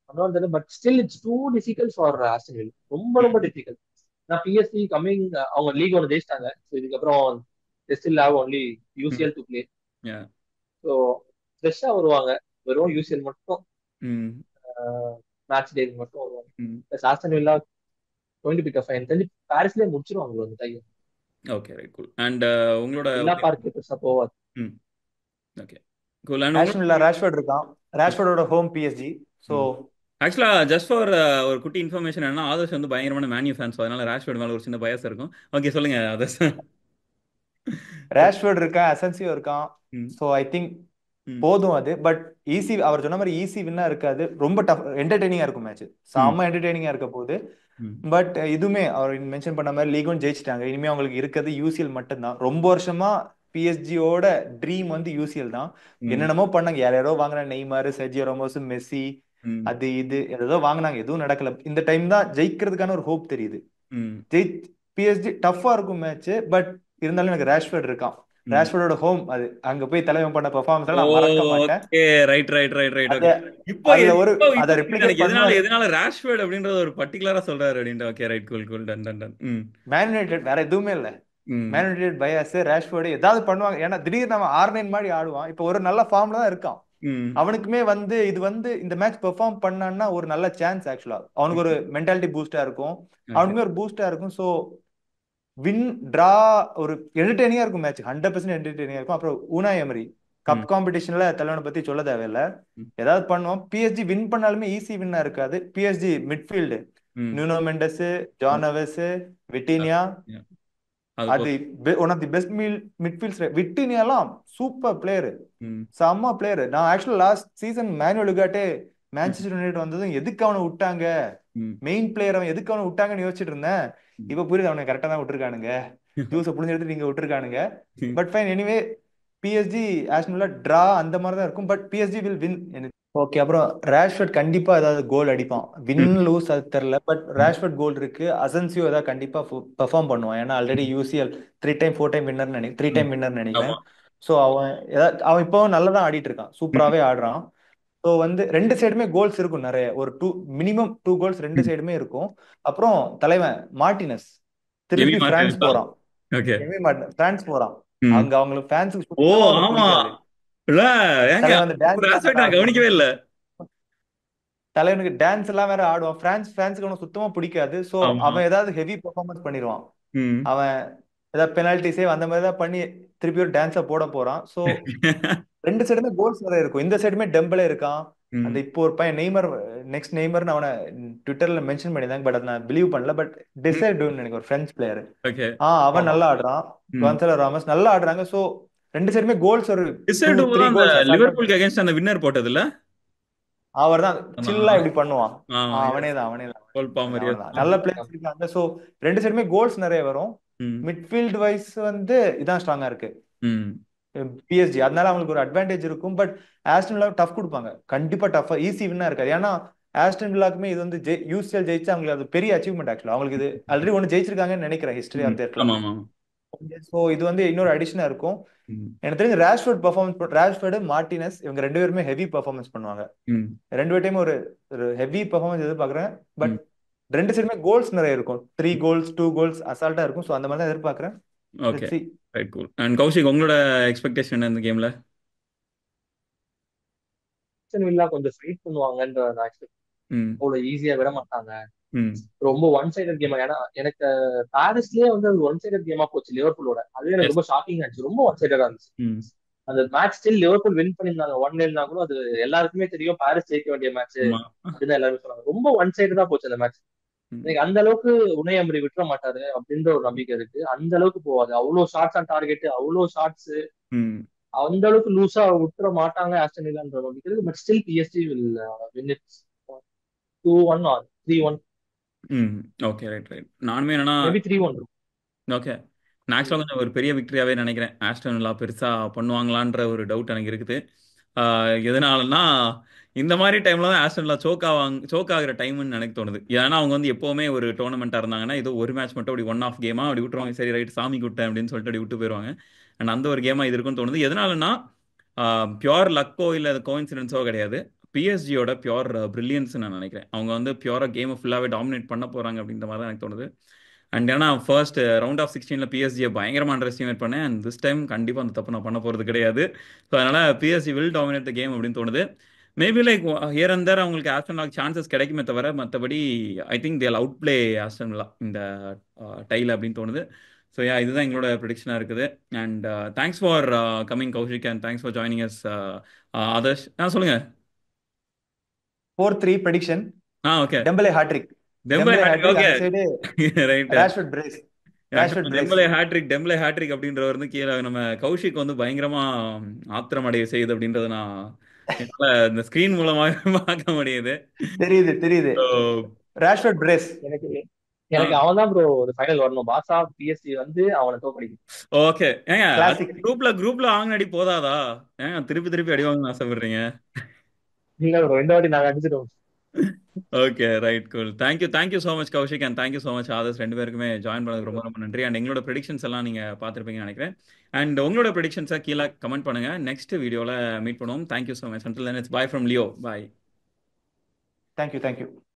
பண்ணுவாரு. But still it's two difficult for Aston villa. ரொம்ப ரொம்ப டிஃபிகல்ட். நான் பிஎஸ்சி கம்மிங் அவங்க லீக் ஒன்று ஜெயிச்சிட்டாங்க. ஸோ இதுக்கப்புறம் they still have only
ம்
UCL to play.
Yeah.
So ஃப்ரெஷ்ஷாக வருவாங்க. வெறும் யூசிஎல் மட்டும்
ம்
மேட்ச் டேக்கு மட்டும் வருவாங்க.
Hmm
plus Aston Villa going to pick a fine தெரிஞ்சு பாரிஸ்லேயே முடிச்சிருவாங்க அந்த time.
Okay, right, cool. And உங்களோட
வில்லா பார்க்கு பெருசாக போவாது.
Hmm okay, cool. And
Aston Villa Rashford இருக்கான். ராஷ்வர்டோட ஹோம் பிஎஸ்ஜி. ஸோ
ஆக்சுவலா ஜஸ்ட் ஃபார் ஒரு குட்டி இன்ஃபர்மேஷன் என்னன்னா, ஆதர்ஷ் வந்து பயங்கரமான மேன்யூ ஃபேன்ஸ், அதனால ராஷ்வர்ட் மேல ஒரு சின்ன பயஸ் இருக்கும். ஓகே, சொல்லுங்க ஆதர்ஷ்.
ராஷ்வர்ட் இருக்கான், அசன்சியோ இருக்கான்.
ம்
ஸோ ஐ திங்க்
ம்
போதும் அது. பட் ஈஸி, அவர் சொன்ன மாதிரி ஈஸி வின்னா இருக்காது. ரொம்ப டஃப், என்டர்டெய்னிங்கா இருக்கும் மேட்ச்.
ம்
செம்ம என்டர்டெய்னிங்கா இருக்க போகுது.
ம்
பட் இதுவுமே அவர் மென்ஷன் பண்ண மாதிரி லீகும் ஜெயிச்சிட்டாங்க. இனிமே அவங்களுக்கு இருக்கிறது யூசிஎல் மட்டும்தான். ரொம்ப வருஷமா பிஎஸ்ஜியோட ட்ரீம் வந்து யூசிஎல் தான்.
ம்
என்னென்னமோ பண்ணாங்க, யாரோ வாங்கினாங்க, நெய்மார், செர்ஜியோ ராமோஸ், மெஸ்ஸி,
ம்
அது இது ஏதோ வாங்கினாங்க, எதுவும் நடக்கல. இந்த டைம் தான் ஜெயிக்கிறதுக்கான ஒரு ஹோப் தெரியுது.
ம்
ஜெயி பிஎஸ்ஜி டஃப்பா இருக்கும் மேட்ச். பட் இருந்தாலும் எனக்கு ராஷ்வர்ட் இருக்கான்.
ம்
ராஷ்வர்டோட ஹோம் அது. அங்க போய் தலைவன் பண்ண பெர்ஃபார்மன்ஸ் நான் மறக்க மாட்டேன்.
Okay, right right right right.
அத
ஓகே, இப்போ
அதுல ஒரு
இப்போ
அதை
இப்போ புரியுது
ரெப்ளிகேட்
எனக்கு எதனால
பண்ணுவாரு.
எதனால ராஷ்வர்ட் அப்படின்றத ஒரு பர்டிகுலரா சொல்றாரு அப்படின்ட்டு. Okay, right, cool cool, done done done. ம்
மேன் யுனைடெட் வேற எதுவுமே இல்ல.
ம்
மேன் யுனைடெட் பயாஸ், ராஷ்வர்டு ஏதாவது பண்ணுவாங்க. ஏன்னா திடீர்னு அவன் R9 மாதிரி ஆடுவான். இப்போ ஒரு நல்ல ஃபார்ம்ல தான் இருக்கான்.
ம்
அவனுக்குமே வந்து இது வந்து இந்த மேட்ச் பெர்ஃபார்ம் பண்ணான்னா ஒரு நல்ல சான்ஸ். ஆக்சுவலா அவனுக்கு ஒரு மென்டாலிட்டி பூஸ்டா இருக்கும்,
ஓகே.
அவனுக்குமே ஒரு பூஸ்டா இருக்கும். ஸோ வின் டிரா ஒரு என்டர்டெய்னிங்கா இருக்கும் மேட்ச், 100% என்டர்டெய்னிங்கா இருக்கும். அப்புறம் ஊனாய் எமரி
ம்,
கப் காம்படிஷன்ல தலைவனை பத்தி சொல்ல தேவையில்ல,
ம்,
ஏதாவது பண்ணுவோம். பிஎஸ்ஜி வின் பண்ணாலுமே ஈஸி வின்னா இருக்காது. பிஎஸ்ஜி மிட்ஃபீல்டு
ம்.
நியூனோ மெண்டஸ்,
ம்.
Joao Neves, Vitinha,
Yeah. அது
அது
போதும்.
One of the best midfields. விட்டினியாலாம் சூப்பர் பிளேயர்,
ம்.
செம்ம பிளேயர். நான் ஆக்சுவலா லாஸ்ட் சீசன் மேனுவல் லுகாட்டே மான்செஸ்டர் யுனைடெட் வந்ததும் எதுக்கு அவனை விட்டாங்க,
ம்.
மெயின் பிளேயர் அவன் எதுக்கு அவனை விட்டாங்கன்னு யோசிச்சுட்டு இருந்தேன்.
ம்.
இப்ப புரியுது, அவனை கரெக்டா தான் விட்டுருக்கானுங்க, ஜூஸை புடிஞ்சு எடுத்து நீங்க விட்டுருக்கானுங்க.
ம்.
பட் ஃபைன், எனிவே பிஎஸ்ஜி ஆஸ்டன்ல டிரா அந்த மாதிரி தான் இருக்கும், but PSG will win. Okay, அப்புறம் ரேஷ்வர்ட் கண்டிப்பா ஏதாவது கோல் அடிப்பான். வின்
ம்.
லூஸ் அது தெரியல, பட்
ம்.
ரேஷ்வர்ட் கோல் இருக்கு. அசன்சியோ ஏதாவது கண்டிப்பா பெர்ஃபார்ம் பண்ணுவான், ஏன்னா already UCL 3 time 4 time winner நினைக்கிறேன், 3 டைம் வின்னர்
ஆமா.
நினைக்கிறேன். ஸோ அவன் இப்போ நல்லா தான் ஆடிட்டு இருக்கான்,
ம்.
சூப்பராகவே ஆடுறான். ஸோ வந்து ரெண்டு சைடுமே கோல்ஸ் இருக்கும் நிறைய, ஒரு மினிமம் 2 கோல்ஸ் ரெண்டு
ம்.
சைடுமே இருக்கும். அப்புறம் தலைவன் மார்டினஸ்
எமி
திருப்பி பிரான்ஸ்
மார்டினஸா?
போறான்.
ஓகே.
பிரான்ஸ் போறான்.
ம்.
அங்க அவங்களுக்கு ஃபேன்ஸுக்கு
ஓ,
சுத்தமா அவனை
ஆமா.
பிடிக்காது.
இல்ல, ஏங்க
தலைவன் அந்த
ஒரு
டான்ஸ் எல்லாம் வேற
ஆஸ்பெக்ட் நான்
ஆடுவான்.
கவனிக்கவே இல்ல.
தலைவனுக்கு டான்ஸ் எல்லாம் வேற ஆடுவான். ஃபேன்ஸுக்கு அவனுக்கு சுத்தமா பிடிக்காது. ஸோ
ஆமா.
அவன் ஏதாவது ஹெவி பெர்ஃபார்மன்ஸ் பண்ணிடுவான்.
ம்.
அவன் ஏதாவது பெனால்டி சேவ் அந்த மாதிரி தான் பண்ணி திருப்பி ஒரு டான்ஸை போட போறான். ஸோ ரெண்டு சைடுமே கோல்ஸ் நிறைய இருக்கும். இந்த சைடுமே டெம்பலே இருக்கான். அந்த
ம்.
இப்போ ஒரு பையன் நெய்மர், நெக்ஸ்ட் நெய்மர்னு அவனை ட்விட்டர்ல மென்ஷன் பண்ணியிருந்தாங்க, பட் அதை நான் பிலீவ் பண்ணல. பட்
ம்.
டிசைர் டூன்னு எனக்கு ஒரு ஃப்ரெஞ்ச் பிளேயர்,
ஓகே.
அவன்
ஆமா.
நல்லா ஆடுறான்.
ம்.
கான்சலோ ராமஸ் நல்லா ஆடுறாங்க. ஸோ ரெண்டு சைடுமே கோல்ஸ் ஒரு டூ
டிசைடு
த்ரீ
தான் அந்த
கோல்ஸ் அசால்ட்டா.
லிவர்பூலுக்கு அகைன்ஸ்ட் அந்த வின்னர் போட்டது இல்ல?
அவர் தான் சில்லா
ஆ.
இப்படி பண்ணுவான்.
ஆ,
அவனே
எஸ்.
தான், அவனே தான்,
கோல் பாமர், எஸ்.
அவன் தான். நல்ல பிளேயர்ஸ் இருக்காங்க. ஸோ ரெண்டு சைடுமே கோல்ஸ் நிறைய வரும்.
ம்.
மிட்ஃபீல்ட் வைஸ் வந்து இதான் ஸ்ட்ராங்கா இருக்கு
ம்.
பிஎஸ்ஜி, அதனால அவங்களுக்கு ஒரு அட்வான்டேஜ் இருக்கும். பட் ஆஸ்டன் வில்லா டஃப் கொடுப்பாங்க, கண்டிப்பா டஃபா, ஈஸி வின்னா இருக்காது. ஏன்னா ஆஸ்டன் வில்லாக்குமே இது வந்து யூசிஎல் ஜெயிச்சா அவங்களுக்கு அது பெரிய அச்சீவ்மெண்ட். ஆக்சுவலா அவங்களுக்கு இது ஆல்ரெடி ஒன்று ஜெயிச்சிருக்காங்கன்னு நினைக்கிறேன், ஹிஸ்டரி
ம்.
ஆஃப் தேர்
ஆமா,
கிளப்.
ஆமா.
ஸோ இது வந்து இன்னொரு அடிஷனா இருக்கும்.
ம்.
எனக்கு தெரிஞ்சு ரேஷ்வர்டு மார்டினஸ் இவங்க ரெண்டு பேருமே ஹெவி பெர்ஃபார்மன்ஸ் பண்ணுவாங்க.
ம்.
ரெண்டு பேர்டையும் ஒரு ஒரு ஹெவி பெர்ஃபார்மன்ஸ் எதிர்பார்க்குறேன். பட்
ம்.
ரெண்டு சைடுமே கோல்ஸ் நிறைய இருக்கும், 3 கோல்ஸ் 2 கோல்ஸ் அசால்ட்டா இருக்கும். ஸோ அந்த மாதிரி தான் எதிர்பார்க்குறேன்.
Okay.
Let's see.
Right, cool. And Kaushik, உங்களோட எக்ஸ்பெக்டேஷன் என்ன இந்த கேம்ல?
ஆஸ்டன் வில்லா கொஞ்சம் ஃபைட் பண்ணுவாங்கன்ற நான் expect
ம்.
அவ்வளவு ஈஸியா விட மாட்டாங்க.
ம்.
ரொம்ப ஒன் சைடட் கேம். ஏன்னா எனக்கு பாரிஸ்லயே வந்து அது ஒன் சைடட் கேமா போச்சு லிவர்பூலோட. அது எனக்கு
எஸ்.
ரொம்ப ஷாக்கிங் ஆச்சு. ரொம்ப ஒன் சைடடா இருந்துச்சு.
ம்.
அந்த மேட்ச் ஸ்டில் லிவர்பூல் வின் பண்ணியிருந்தாங்க 1-0 கூட அது எல்லாருக்குமே தெரியும் பாரிஸ் ஜெயிக்க வேண்டிய மேட்ச்
ஆமா.
அப்படின்னு எல்லாருமே சொன்னாங்க. ரொம்ப ஒன் சைடு தான் போச்சு அந்த மேட்ச்.
ம்.
எனக்கு அந்த அளவுக்கு உணை எமரி விட்டுற மாட்டாரு அப்படின்ற ஒரு நம்பிக்கை இருக்கு. அந்த அளவுக்கு போவாது. அவ்வளவு ஷார்ட்ஸ் ஆன் டார்கெட், அவ்வளவு ஷார்ட்ஸ்,
ம்.
அந்த அளவுக்கு லூசா விட்டுற மாட்டாங்க ஆஸ்டன் வில்லான்ற நம்பிக்கை இருக்கு. But still PSG will win it 2-1 or 3-1,
hmm. Okay, right, right. நானுமே என்னன்னா,
மேபி 3-1.
ஓகே, நான் ஆக்சுவலாக கொஞ்சம் ஒரு பெரிய விக்டரியாவே நினைக்கிறேன். ஆஸ்டன் வில்லா பெருசா பண்ணுவாங்களான்ற ஒரு டவுட் எனக்கு இருக்குது. எதனாலன்னா, இந்த மாதிரி டைம்ல தான் ஆஸ்டன் வில்லா சோக் ஆகுற டைம்னு எனக்கு தோணுது. ஏன்னா அவங்க வந்து எப்பவுமே ஒரு டோர்னமெண்ட்டாக இருந்தாங்கன்னா, ஏதோ ஒரு மேட்ச் மட்டும் அப்படி ஒன் ஆஃப் கேமா அப்படி விட்டுருவாங்க. சரி, ரைட், சாமி குட்டேன் அப்படின்னு சொல்லிட்டு அப்படி விட்டு போயிடுவாங்க. அண்ட் அந்த ஒரு கேமா இது இருக்குன்னு தோணுது. எதனாலன்னா, பியோர் லக்கோ இல்லை கோஇன்சிடென்ஸோ கிடையாது. பிஎஸ்ஜியோட பியோர் பிரில்லியன்ஸ் நான் நினைக்கிறேன். அவங்க வந்து பியோரா கேமை ஃபுல்லாகவே டாமினேட் பண்ண போறாங்க அப்படின்ற மாதிரி தான் எனக்கு தோணுது. அண்ட் ஏன்னா ஃபர்ஸ்ட் ரவுண்ட் ஆஃப் 16 பிஎஸ்ஜியை பயங்கரமாக அண்டர் எஸ்டிமேட் பண்ணேன். அண்ட் திஸ் டைம் கண்டிப்பாக அந்த தப்பு நான் பண்ண போகிறது கிடையாது. ஸோ அதனால் PSG will dominate the game அப்படின்னு தோணுது. மேபி லைக் ஹியர் அண்ட் தேர் அவங்களுக்கு ஆஸ்டன் வில்லாக்கு சான்சஸ் கிடைக்குமே தவிர, மற்றபடி I think they'll out play Aston villa இந்த டைல் அப்படின்னு தோணுது. ஸோ யா, இதுதான் எங்களோட ப்ரிடிக்ஷனாக இருக்குது. And thanks for coming Kaushik, and thanks for joining us Adarsh. சொல்லுங்க.
4-3 prediction.
Okay.
டெம்பலே hattrick.
Dembele
Dembele
hattrick.
Hattrick
okay.
அந்த side.
Right.
Rashford brace. Rashford brace.
Dembele hattrick அப்படின்றவர் வந்து கீழே நம்ம கௌஷிக் வந்து பயங்கரமா ஆத்திரம் அடைய செய்யுது அப்படின்றத நான் என்னால இந்த ஸ்கிரீன் மூலமாக பார்க்க முடியுது.
தெரியுது தெரியுது.
So,
Rashford brace.
எனக்கு
ஆ,
எனக்கு அவன் தான் ப்ரோ ஒரு ஃபைனல் வரணும். பாசா பிஎஸ்டி வந்து அவனை தோக்கடிக்கும்.
ஓகே. ஏங்க அது
கிளாசிக்.
குரூப்ல ஆங்கில அடி போதாதா? ஏங்க திருப்பி திருப்பி அடி வாங்கணும்னு ஆசைப்படுறீங்க?
இல்ல ப்ரோ, இந்த வாட்டி நாங்க அடிச்சிட்டோம்.
Okay, right, cool. Thank you so much Kaushik, and thank you so much Adarsh. ரெண்டு பேருக்குமே ஜாயின் பண்ணதுக்கு ரொம்ப ரொம்ப நன்றி. அண்ட் எங்களோட ப்ரெடிக்ஷன்ஸ் எல்லாம் நீங்க பார்த்துருப்பீங்கன்னு நினைக்கிறேன். அண்ட் உங்களோட ப்ரெடிக்ஷன்ஸை கீழே கமெண்ட் பண்ணுங்க. நெக்ஸ்ட் வீடியோல மீட் பண்ணுவோம். Thank you so much. Until then it's bye from Leo. Bye.
Thank you.